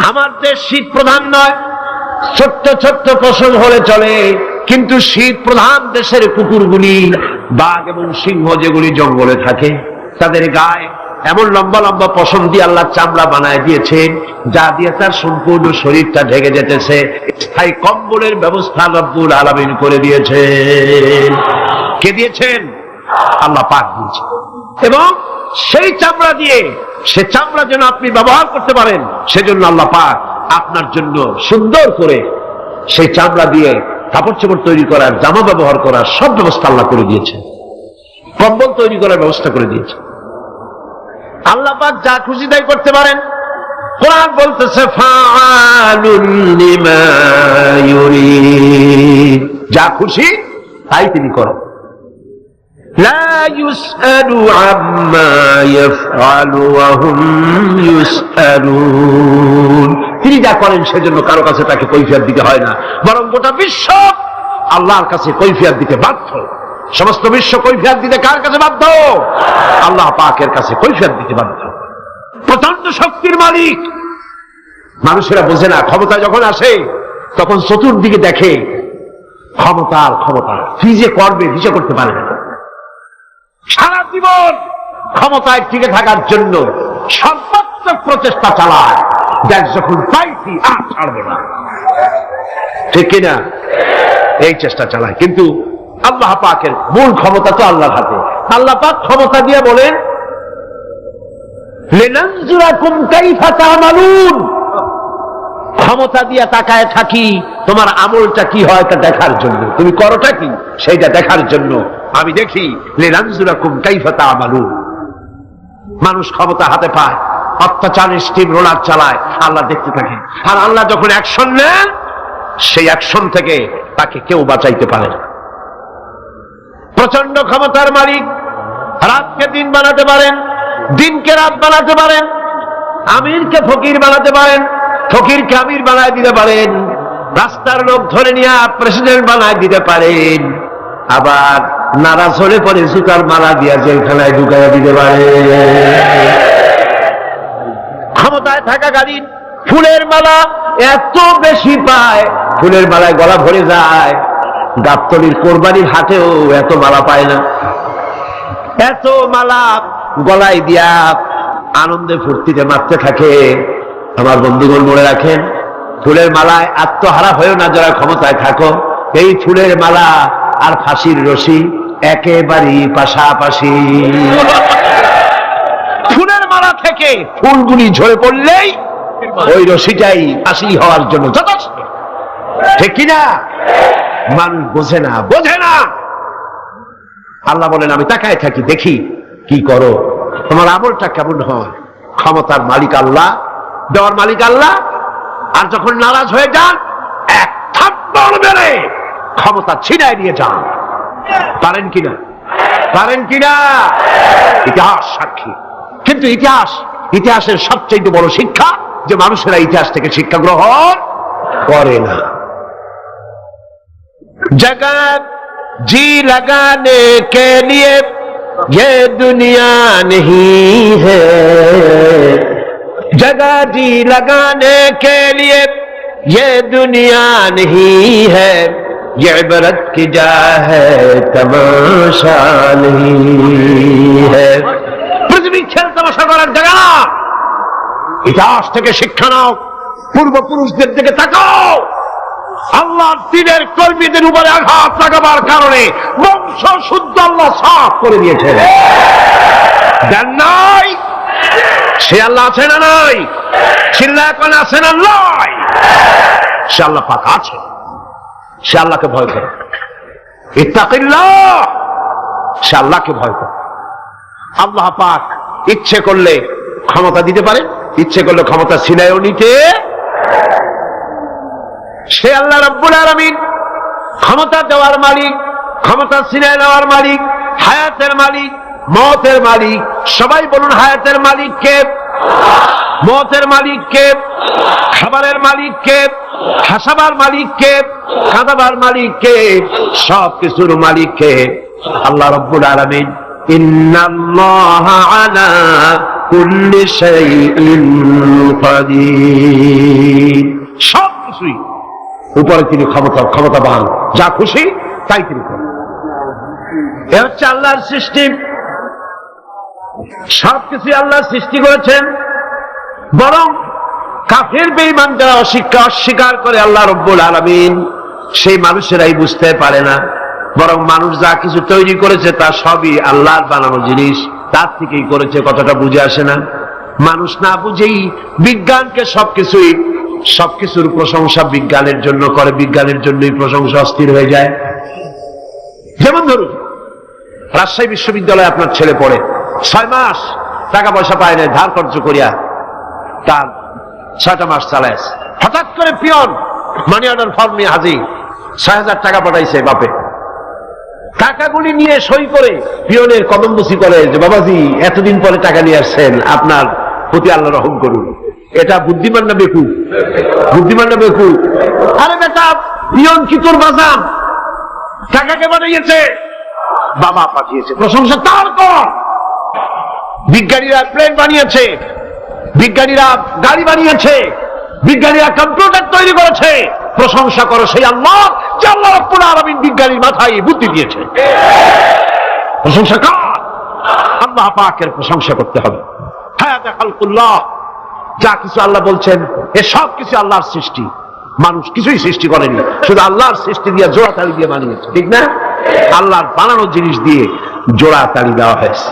আমার দেশ শীত প্রধান নয়, ছোট্ট ছোট্ট পশম হলে চলে, কিন্তু শীত প্রধান দেশের কুকুরগুলি, বাঘ এবং সিংহ যেগুলি জঙ্গলে থাকে, তাদের গায়ে এমন লম্বা লম্বা পশম দিয়ে আল্লাহ চামড়া বানায় দিয়েছেন, যা দিয়ে তার সম্পূর্ণ শরীরটা ঢেকে যেতেছে। স্থায়ী কম্বলের ব্যবস্থা রব্বুল আলামিন করে দিয়েছেন। কে দিয়েছেন? আল্লাহ পাক দিয়েছেন। এবং সেই চামড়া দিয়ে, সে চামড়া যেন আপনি ব্যবহার করতে পারেন, সেজন্য আল্লাহ পাক আপনার জন্য সুন্দর করে সেই চামড়া দিয়ে কাপড় চোপড় তৈরি করার, জামা ব্যবহার করার সব ব্যবস্থা আল্লাহ করে দিয়েছেন। কম্বল তৈরি করার ব্যবস্থা করে দিয়েছে। আল্লাহ পাক যা খুশি তাই করতে পারেন। কোরআন বলতেছে ফাআলুন লিমা ইউরিদ, যা খুশি তাই তিনি করেন। লা ইউসআলু আম্মা ইয়াফআলু ওয়া হুম ইউসআলুন, তিনি যা করেন সেজন্য কারো কাছে তাকে কৈফিয়ত দিতে হয় না, বরং গোটা বিশ্ব আল্লাহর কাছে কৈফিয়ত দিতে বাধ্য। সমস্ত বিশ্ব কৈফিয়ত দিতে কার কাছে বাধ্য? আল্লাহ পাকের কাছে কৈফিয়ত দিতে বাধ্য। প্রচন্ড শক্তির মালিক। মানুষেরা বোঝে না, ক্ষমতা যখন আসে তখন চতুর্দিকে দেখে ক্ষমতার ক্ষমতা, কি যে করবে দিশা করতে পারে না। সারা জীবন ক্ষমতায় টিকে থাকার জন্য সর্বাত্মক প্রচেষ্টা চালায়, দেখ যখন পাইছি আর ছাড়বো না, ঠিক কিনা? এই চেষ্টা চালায়। কিন্তু আল্লাহ পাকের মূল ক্ষমতা তো আল্লাহর হাতে। আল্লাহ পাক ক্ষমতা দিয়ে বলেন লিনানজুরাকুম কাইফা তা'মালুন, ক্ষমতা দিয়ে তাকায় থাকি তোমার আমলটা কি হয় তা দেখার জন্য, তুমি করোটা কি সেইটা দেখার জন্য আমি দেখি। লিনানজুরাকুম কাইফা তা'মালুন। মানুষ ক্ষমতা হাতে পায়, অত্যাচারের স্টিম রোলার চালায়, আল্লাহ দেখতে থাকে। আর আল্লাহ যখন অ্যাকশন নেন, সেই অ্যাকশন থেকে তাকে কেউ বাঁচাইতে পারে না। প্রচন্ড ক্ষমতার মালিক। রাতকে দিন বানাতে পারেন, দিনকে রাত বানাতে পারেন, আমিরকে ফকির বানাতে পারেন, ফকিরকে আমির বানায় দিতে পারেন, রাস্তার লোক ধরে নিয়ে প্রেসিডেন্ট বানায় দিতে পারেন, আবার নারাজ হলে পরে জুতার মালা দিয়া জেলখানায় ঢুকাইয়া দিতে পারেন। ক্ষমতায় থাকাকালীন ফুলের মালা এত বেশি পায়, ফুলের মালায় গলা ভরে যায়। গাবতলীর কোরবানির হাটেও এত মালা পায় না। এত মালা গলায় দিয়া আনন্দে ফুর্তিতে মারতে থাকে। আমার বন্ধুগণ মনে রাখেন, ফুলের মালায় আত্মহারা হয়েও না যারা ক্ষমতায় থাকো। এই ফুলের মালা আর ফাঁসির রশি একেবারেই পাশাপাশি। ফুলের মালা থেকে ফুলগুলি ঝরে পড়লেই ওই রশিটাই ফাঁসি হওয়ার জন্য যথেষ্ট, ঠিক কিনা? মানুষ বোঝে না। আল্লাহ বলেন আমি তাকায় থাকি, দেখি কি করো, তোমার আমলটা কেমন হয়। ক্ষমতার মালিক আল্লাহ, দেওয়ার মালিক আল্লাহ। আর যখন নারাজ হয়ে যান, এক থাপ্পড় মেরে ক্ষমতা ছিনায় নিয়ে যান। পারেন কিনা? ইতিহাস সাক্ষী। কিন্তু ইতিহাসের সবচেয়ে বড় শিক্ষা যে মানুষেরা ইতিহাস থেকে শিক্ষা গ্রহণ করে না। जगत जी लगाने के लिए ये दुनिया नहीं है, जगह जी लगाने के लिए ये दुनिया नहीं है, ये इबरत की जा है तमाशा नहीं है। पृथ्वी खेल तमाशा করার জায়গা না। ইতিহাস থেকে শিক্ষা নাও, পূর্বপুরুষদের দিকে তাকাও। আল্লাহর দ্বীনের কর্মীদের উপরে আঘাত লাগাবার কারণে বংশ শুদ্ধ আল্লাহ সাফ করে দিয়েছেন। দেন নাই? সে আল্লাহ আছে না নাই? চিল্লায় কোন আছে না নাই? সে আল্লাহ পাক আছে। সে আল্লাহকে ভয় করে। ইত্তাকিল্লাহ, সে আল্লাহকে ভয় করে। আল্লাহ পাক ইচ্ছে করলে ক্ষমতা দিতে পারে, ইচ্ছে করলে ক্ষমতা ছিনায়ও নিতে। সে আল্লাহ রাব্বুল আলামিন ক্ষমতা দেওয়ার মালিক, ক্ষমতা ছিনায় নেওয়ার মালিক, হায়াতের মালিক, মওতের মালিক। সবাই বলুন হায়াতের মালিক কে? মওতের মালিক কে? খাবারের মালিক কে? হাসাবার মালিক কে? কাঁদাবার মালিক কে? সব কিছুর মালিক কে? আল্লাহ রাব্বুল আলামিন। ইন্নাল্লাহা আলা কুল্লি শাইইন কাদির। সব কিছুই উপরে তিনি ক্ষমতাবান, যা খুশি তাই তিনি করেন। এ হচ্ছে আল্লাহর সৃষ্টি। সবকিছু আল্লাহ সৃষ্টি করেছেন। বরং কাফের বেঈমান যারা অস্বীকার করে আল্লাহ রাব্বুল আলামিন, সেই মানুষেরাই বুঝতে পারে না। বরং মানুষ যা কিছু তৈরি করেছে তা সবই আল্লাহর বানানো জিনিস, তার থেকেই করেছে, কথাটা বুঝে আসে না। মানুষ না বুঝেই বিজ্ঞানকে সবকিছুর প্রশংসা বিজ্ঞানের জন্য করে, বিজ্ঞানের জন্যই প্রশংসা অস্থির হয়ে যায়। যেমন ধরুন রাজশাহী বিশ্ববিদ্যালয়ে আপনার ছেলে পড়ে, 6 মাস টাকা পয়সা পায় না, ধার খরচ করিয়া তার 6টা মাস চালায়। হঠাৎ করে পিয়ন মানি অর্ডার ফর্ম নিয়ে হাজির, 6,000 টাকা পাঠাইছে বাপে। টাকাগুলি নিয়ে সই করে পিয়নের কদমবুসি করে যে বাবাজি এতদিন পরে টাকা নিয়ে আসছেন, আপনার প্রতি আল্লাহ রহম করুন। এটা বুদ্ধিমান না বেকুব? বুদ্ধিমান না বেকুব? আরে বেটা, পিয়ন কি তোর বাজান? টাকাকে পাঠিয়েছে, বাবা পাঠিয়েছে, প্রশংসা তার কর। বিজ্ঞানীরা প্লেন বানিয়েছে, বিজ্ঞানীরা গাড়ি বানিয়েছে, বিজ্ঞানীরা কম্পিউটার তৈরি করেছে, প্রশংসা করো সেই আল্লাহ যে আল্লাহ রাব্বুল আলামিন বিজ্ঞানীর মাথায় বুদ্ধি দিয়েছে। প্রশংসা কর, আল্লাহ পাকের প্রশংসা করতে হবে। হায়াতে খালকুল্লাহ, যা কিছু আল্লাহ বলছেন এ সব কিছু আল্লাহর সৃষ্টি। মানুষ কিছুই সৃষ্টি করেনি, শুধু আল্লাহর সৃষ্টি দিয়ে জোড়া তালি দিয়ে বানিয়েছে, ঠিক না? আল্লাহর বানানো জিনিস দিয়ে জোড়া তালি দেওয়া হয়েছে।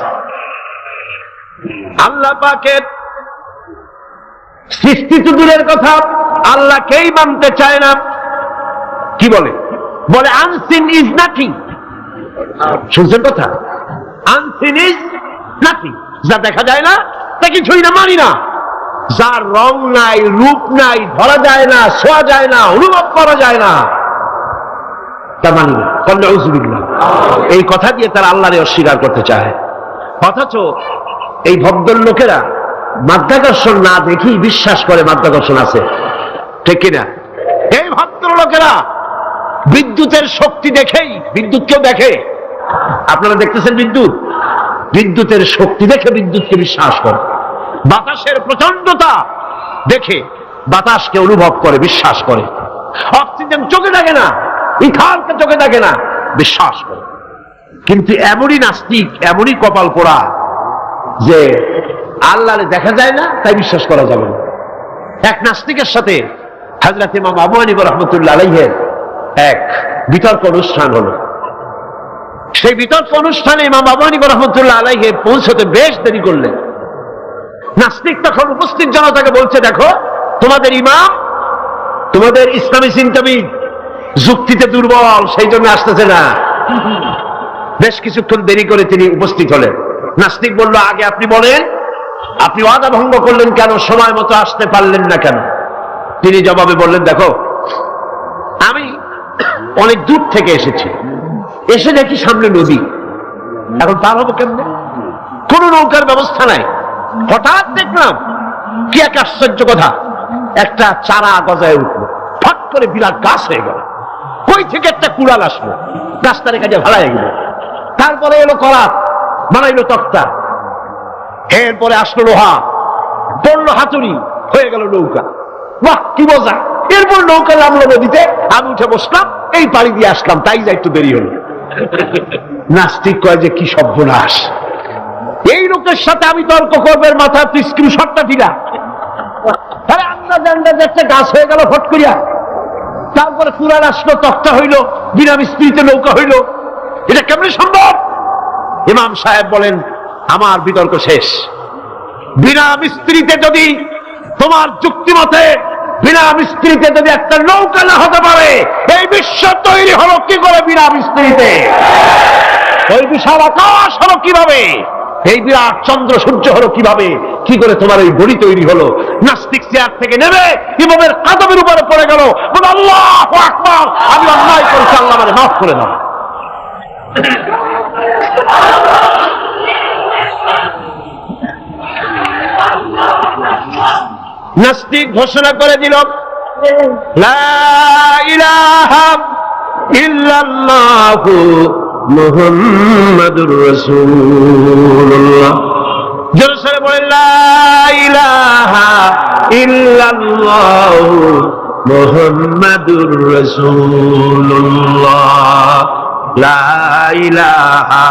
আল্লাহ পাকের সৃষ্টি তো দূরের কথা, আল্লাহকেই মানতে চায় না। কি বলে? Unseen is nothing. শুনছেন কথা? আনসিন ইজ নাথিং, যা দেখা যায় না তা কিছুই না, মানি না। যার রং নাই, রূপ নাই, ধরা যায় না, ছোঁয়া যায় না, অনুভব করা যায় না, তা মানি না। এই কথা দিয়ে তারা আল্লাহরে অস্বীকার করতে চায়। অথচ এই ভদ্র লোকেরা মাধ্যাকর্ষণ না দেখেই বিশ্বাস করে মাধ্যাকর্ষণ আছে, ঠিক কিনা? এই ভদ্র লোকেরা বিদ্যুতের শক্তি দেখেই, বিদ্যুৎকেও দেখে। আপনারা দেখতেছেন বিদ্যুতের শক্তি দেখে বিদ্যুৎকে বিশ্বাস করে। বাতাসের প্রচন্ডতা দেখে বাতাসকে অনুভব করে, বিশ্বাস করে। অক্সিজেন চোখে দেখে না, ইথারকে চোখে দেখে না, বিশ্বাস করে। কিন্তু এমনই নাস্তিক, এমনই কপাল পোড়া, যে আল্লাহরে দেখা যায় না তাই বিশ্বাস করা যাবে না। এক নাস্তিকের সাথে হযরত ইমাম আবু হানিফা রাহমাতুল্লাহ আলাইহির এক বিতর্ক অনুষ্ঠান হলো। সেই বিতর্ক অনুষ্ঠানে ইমাম আবু হানিফা রাহমাতুল্লাহ আলাইহি পৌঁছতে বেশ দেরি করলেন। নাস্তিক তখন উপস্থিত জনতাকে বলছে, দেখো তোমাদের ইমাম, তোমাদের ইসলামী চিন্তাবিদ যুক্তিতে দুর্বল, সেই জন্য আসতেছে না। বেশ কিছুক্ষণ দেরি করে তিনি উপস্থিত হলেন। নাস্তিক বলল, আগে আপনি বলেন, আপনি ওয়াদা ভঙ্গ করলেন কেন, সময় মতো আসতে পারলেন না কেন? তিনি জবাবে বললেন, দেখো আমি অনেক দূর থেকে এসেছি, এসে দেখি সামনে নদী, এখন পার হবো কেমনে? কোন নৌকার ব্যবস্থা নাই। হঠাৎ দেখলাম কি এক আশ্চর্য কথা, একটা চারা গজায় উঠলো, ফট করে বিরাট গাছ হয়ে গেল। কই থেকে একটা কুড়াল আসলো, গাছটারে কাজে ভাড়ায় গেল। তারপরে এলো করাত, বানাইলো তক্তা, এরপরে আসলো লোহা, পড়লো হাতুড়ি, হয়ে গেল নৌকা। বাহ কি মজা! এরপর নৌকা নামলো নদীতে, আমি উঠে বসলাম, এই পাড়ি দিয়ে আসলাম, তাই যা একটু দেরি হলো। নাস্তিক কয় যে কি সর্বনাশ, এই লোকের সাথে আমি তর্ক করবে, মাথা তুই স্ক্রিনশটটা দিলা। আরে আন্দাজ একটা গাছ হয়ে গেল ফট করিয়া, তারপরে কুড়াল আসলো, তক্তা হইলো, বিনা মিস্ত্রিতে নৌকা হইলো, এটা কেমনে সম্ভব? ইমাম সাহেব বলেন, আমার বিতর্ক শেষ। বিনা মিস্ত্রিতে যদি, তোমার যুক্তি মতে বিনা মিস্ত্রিতে যদি একটা নৌকা না হতে পারে, এই বিশ্ব তৈরি হলো কি করে বিনা মিস্ত্রিতে? ওই বিশাল আকাশ হলো কিভাবে? এই বিরাট চন্দ্র সূর্য হলো কিভাবে? কি করে তোমার এই বড়ি তৈরি হলো? নাস্তিক চেয়ার থেকে নেমে ইমামের কাদমের উপরে পড়ে গেল, বলে আল্লাহু আকবার, আমি অন্যায় করেছি, আল্লাহ আমারে মাফ করে দাও। নাস্তিক ঘোষণা করে দিল, লা ইলাহা ইল্লাল্লাহু মুহাম্মাদুর রাসূলুল্লাহ। জোরে সরে বলেন, লা ইলাহা ইল্লাল্লাহু মুহাম্মাদুর রাসূলুল্লাহ। লা ইলাহা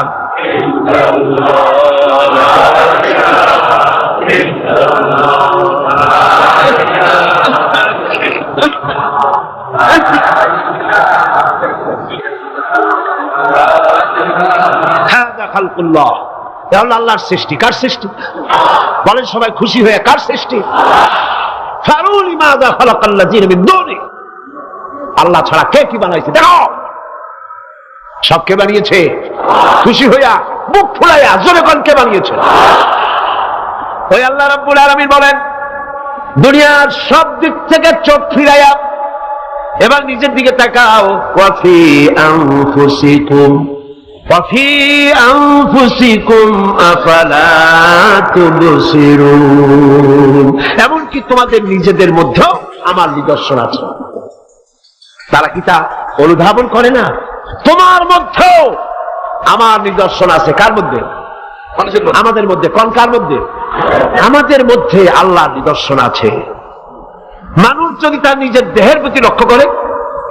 খালকুল্লাহ, আল্লাহর সৃষ্টি। কার সৃষ্টি বলেন সবাই খুশি হয়ে? কার সৃষ্টি? আল্লাহ ছাড়া কে কি বানাইছে? দেখো সব কে বানিয়েছে? খুশি হইয়া মুখ ফুলাইয়া জোরে কোন কে বানিয়েছে? ওই আল্লাহ রাব্বুল আলামিন বলেন, দুনিয়ার সব দিক থেকে চোখ ফিরাইয়া এবার নিজের দিকে তাকাও। ওয়াফি আনফুসিকুম ওয়াফি আনফুসিকুম আফালা তুবসিরুন। এমনকি তোমাদের নিজেদের মধ্যেও আমার নিদর্শন আছে। তারা কি তা অনুধাবন করে না? তোমার মধ্যেও আমার নিদর্শন আছে। কার মধ্যে? আমাদের মধ্যে। কোন কার মধ্যে? আমাদের মধ্যে আল্লাহর নিদর্শন আছে। মানুষ যদি তার নিজের দেহের প্রতি লক্ষ্য করে,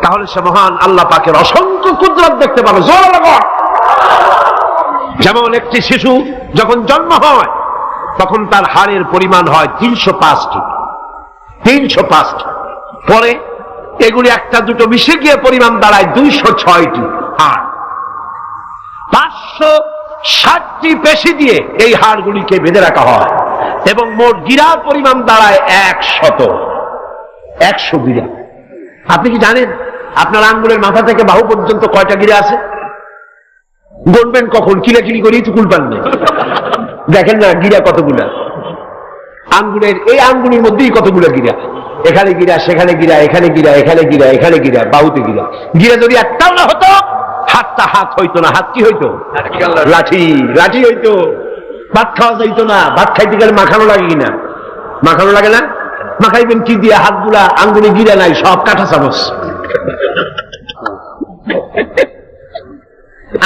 তাহলে সে মহান আল্লাহ পাকের অসংখ্য কুদরত দেখতে পাবে। জোরে লাগো। যেমন একটি শিশু যখন জন্ম হয়, তখন তার হাড়ের পরিমাণ হয় 305টি। 305টি। পরে এগুলি একটা দুটো মিশে গিয়ে পরিমাণ দাঁড়ায় 206টি হাড়। 560টি পেশি দিয়ে এই হাড়গুলিকে বেঁধে রাখা হয় এবং মোট গিরার পরিমাণ দাঁড়ায় 100 গিরা। আপনি কি জানেন আপনার আঙ্গুলের মাথা থেকে বাহু পর্যন্ত কয়টা গিরা আছে? বলবেন কখন? কিলাকিলি করেই তো কুল পান না। দেখেন না গিরা কতগুলা আঙ্গুলের, এই আঙ্গুলের মধ্যেই কতগুলা গিরা। এখানে গিরা, সেখানে গিরা, এখানে গিরা, এখানে গিরা, এখানে গিরা, বাহুতে গিরা। গিরা যদি একটাও না হতো, হাতটা হাত হইতো না। হাত কি হইতো? লাঠি। লাঠি হইতো। ভাত খাওয়া যাইতো না। ভাত খাইতে গেলে মাখানো লাগে কিনা? মাখানো লাগে না? মাখাইবেন কি দিয়ে? হাতগুলা, আঙ্গুলে গিরা নাই, সব কাঁটা চামচ।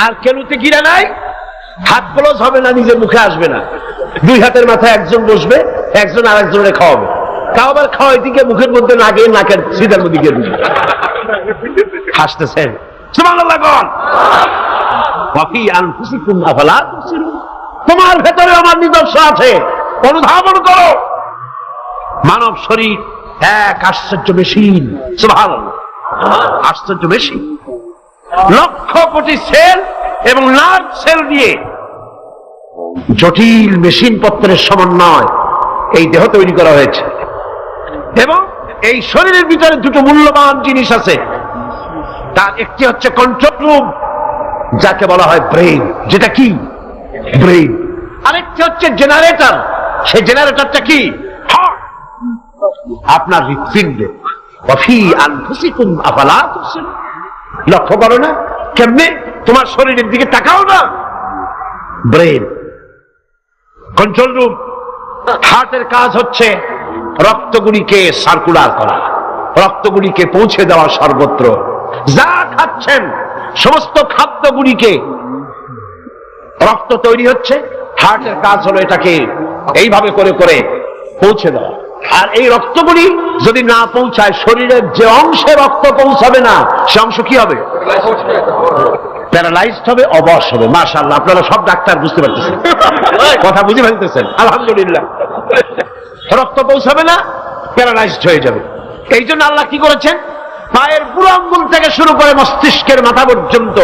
আর কেলুতে গিরা নাই, হাত ক্লোজ হবে না, নিজের মুখে আসবে না। দুই হাতের মাথায় একজন বসবে, একজন আর একজনের খাওয়াবে। খাওয়াবার খাওয়াই দিকে মুখের মধ্যে না গিয়ে নাকের সিধার মধ্যে গিয়ে হাসতেছেন। সুবহানাল্লাহ। তোমার ভেতরে আমার নিদর্শন আছে, অনুধাবন করো। মানব শরীর এক আশ্চর্য মেশিন, সুবহানাল্লাহ, আশ্চর্য মেশিন। লক্ষ কোটি সেল এবং লার্জ সেল দিয়ে জটিল মেশিন পত্রের সমন্বয় এই দেহ তৈরি করা হয়েছে। এবং এই শরীরের ভিতরে দুটো মূল্যবান জিনিস আছে। তার একটি হচ্ছে কন্ট্রোল রুম, যাকে বলা হয় ব্রেইন, যেটা কি ব্রেইন। আরেকটি হচ্ছে জেনারেটর, সেই জেনারেটরটা কি হার্ট, আপনার হৃৎপিণ্ড। ওয়াফি আনফুসিকুম আফালা তুবসিরুন। লক্ষ্য করো না কেমনে? তোমার শরীরের দিকে তাকাও না। Brain, control room. হার্টের কাজ হচ্ছে রক্তগুলিকে সার্কুলার করা, রক্তগুলিকে পৌঁছে দেওয়া সর্বত্র। যা খাচ্ছেন সমস্ত খাদ্যগুলিকে, রক্ত তৈরি হচ্ছে, হার্টের কাজ হলো এটাকে এইভাবে করে করে পৌঁছে দেওয়া। আর এই রক্তগুলি যদি না পৌঁছায়, শরীরের যে অংশে রক্ত পৌঁছাবে না সে অংশ কি হবে? প্যারালাইজড হবে, অবশ হবে। মাশাআল্লাহ, আপনারা সব ডাক্তার বুঝতে পারতেছেন, কথা বুঝে ফেলতেছেন, আলহামদুলিল্লাহ। রক্ত পৌঁছাবে না, প্যারালাইজড হয়ে যাবে। এই জন্য আল্লাহ কি করেছেন? পায়ের বুড়ো আঙ্গুল থেকে শুরু করে মস্তিষ্কের মাথা পর্যন্ত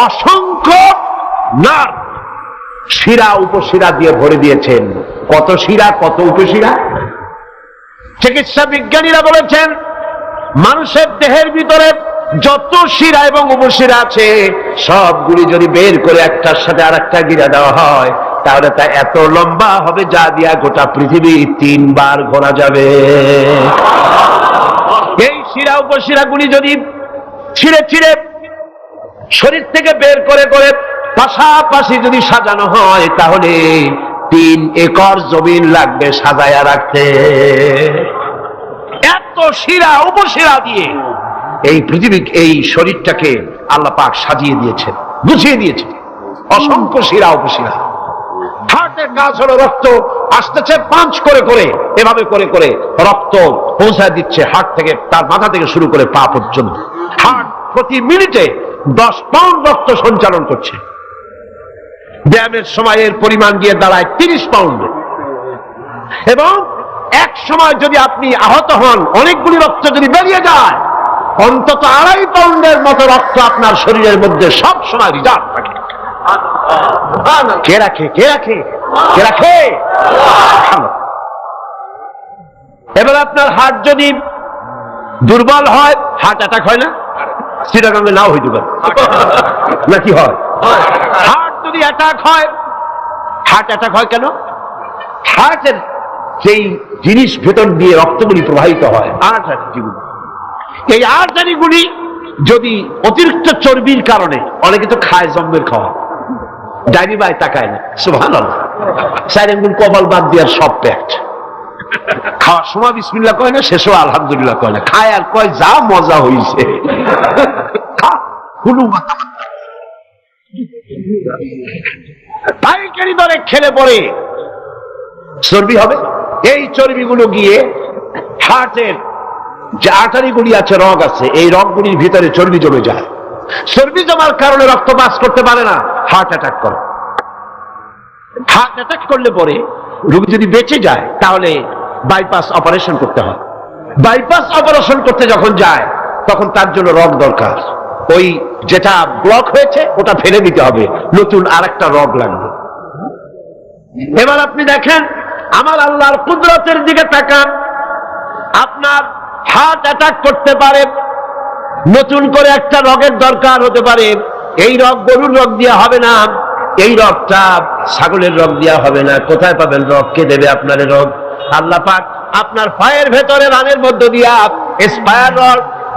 অসংখ্য নার্ভ, শিরা উপশিরা দিয়ে ভরে দিয়েছেন। কত শিরা, কত উপশিরা! চিকিৎসা বিজ্ঞানীরা বলেছেন মানুষের দেহের ভিতরে যত শিরা এবং উপশিরা আছে সবগুলি যদি বের করে একটার সাথে আর একটা গিরা দেওয়া হয়, তাহলে তা এত লম্বা হবে যা দিয়া গোটা পৃথিবী 3 বার ঘোরা যাবে। এই শিরা উপশিরা গুলি যদি ছিঁড়ে ছিঁড়ে শরীর থেকে বের করে করে পাশাপাশি যদি সাজানো হয়, তাহলে 3 একর জমিন লাগবে সাজায়া রাখতে। এত শিরা উপশিরা দিয়ে এই পৃথিবী, এই শরীরটাকে আল্লাহ পাক সাজিয়ে দিয়েছেন, গুছিয়ে দিয়েছেন। অসংখ্য শিরা উপশিরা। হার্টের কাজ হলো রক্ত আসতেছে পাঁচ করে করে, এভাবে করে করে রক্ত পৌঁছায় দিচ্ছে হার্ট থেকে, তার মাথা থেকে শুরু করে পা পর্যন্ত। হার্ট প্রতি মিনিটে 10 পাউন্ড রক্ত সঞ্চালন করছে। ব্যায়ামের সময়ের পরিমাণ গিয়ে দাঁড়ায় 30 পাউন্ড। এবং এক সময় যদি আপনি আহত হন, অনেকগুলি রক্ত যদি বেরিয়ে যায়, অন্তত 2.5 পাউন্ডের মতো রক্ত আপনার শরীরের মধ্যে সব সময় রিজার্ভ থাকে। কে রাখে? কে রাখে? কে রাখে? এবার আপনার হার্ট যদি দুর্বল হয়, হার্ট অ্যাটাক হয় না? চিটাগাঙ্গে নাও হইতে পারে, নাকি হয়? হার্ট যদি অ্যাটাক হয়, হার্ট অ্যাটাক হয় কেন? হার্টের যেই জিনিস ভেতর দিয়ে রক্তগুলি প্রবাহিত হয়, আর্টারিগুলি, এই আর্টারিগুলি যদি অতিরিক্ত চর্বির কারণে, অনেকে তো খায় জম্মের খাওয়া, ডাইনি বাই তাকায় না, সুবহানাল্লাহ, 4 আঙ্গুল কপাল বাদ দিয়ে সব প্যাক্ট। খাওয়ার সময় বিসমিল্লাহ কয় না, শেষও আলহামদুলিল্লাহ কয় না, খায় আর কয় যা মজা হইছে। পাইকারি দরে খেলে পরে চর্বি হবে। এই চর্বিগুলো গিয়ে হার্টের যে আর্টারিগুলি আছে, রগ আছে, এই রগগুলির ভিতরে চর্বি জমে যায়। চর্বি জমার কারণে রক্ত পাস করতে পারে না, হার্ট অ্যাটাক করে। হার্ট অ্যাটাক করলে পরে রোগী যদি বেঁচে যায়, তাহলে বাইপাস অপারেশন করতে হয়। বাইপাস অপারেশন করতে যখন যায়, তখন তার জন্য রগ দরকার। ওই যেটা ব্লক হয়েছে ওটা ফেলে দিতে হবে, নতুন আরেকটা রগ লাগবে। এবার আপনি দেখেন, আমার আল্লাহর কুদরতের দিকে তাকান। আপনার হার্ট অ্যাটাক করতে পারে, নতুন করে একটা রগের দরকার হতে পারে। এই রগ গরুর রগ দিয়া হবে না, এই রগটা ছাগলের রগ দিয়া হবে না। কোথায় পাবেন রগ? কে দেবে আপনার রগ? আল্লাহ পাক আপনার পায়ের ভেতরে রানের মধ্য দিয়া স্পায়ার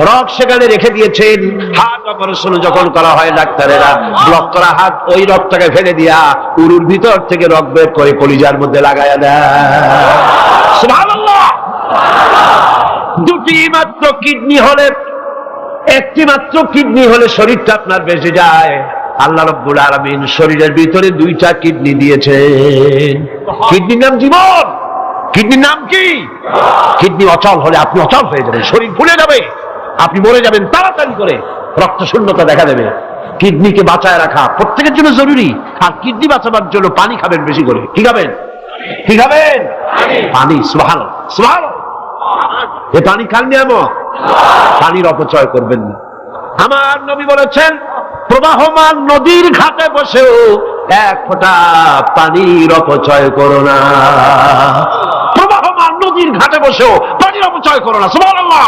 রগ সেখানে রেখে দিয়েছেন। হার্ট অপারেশন যখন করা হয়, ডাক্তারেরা ব্লক করা হাত, ওই রগটাকে ফেলে দিয়া উরুর ভিতর থেকে রগ বের করে কলিজার মধ্যে লাগায়া দেয়। সুবহানাল্লাহ। 2টি মাত্র কিডনি হলে, একটি মাত্র কিডনি হলে শরীরটা আপনার বেঁচে যায়। আল্লাহ রাব্বুল আলামিন শরীরের ভিতরে 2টা কিডনি দিয়েছেন। কিডনির নাম জীবন। কিডনির নাম কি? কিডনি অচল হলে আপনি অচল হয়ে যাবেন, শরীর ফুলে যাবে, আপনি মরে যাবেন তাড়াতাড়ি করে, রক্ত শূন্যতা দেখা দেবে। কিডনিকে বাঁচায় রাখা প্রত্যেকের জন্য জরুরি। আর কিডনি বাঁচাবার জন্য পানি খাবেন বেশি করে। কি খাবেন? কি খাবেন? পানি। সুবহানাল্লাহ, সুবহানাল্লাহ। এই পানি খান নিয়ামত, পানির অপচয় করবেন না। আমার নবী বলেছেন, প্রবাহমান নদীর ঘাটে বসেও এক ফোঁটা পানির অপচয় করো না। প্রবাহমান নদীর ঘাটে বসেও পানির অপচয় করো না। সুবহানাল্লাহ।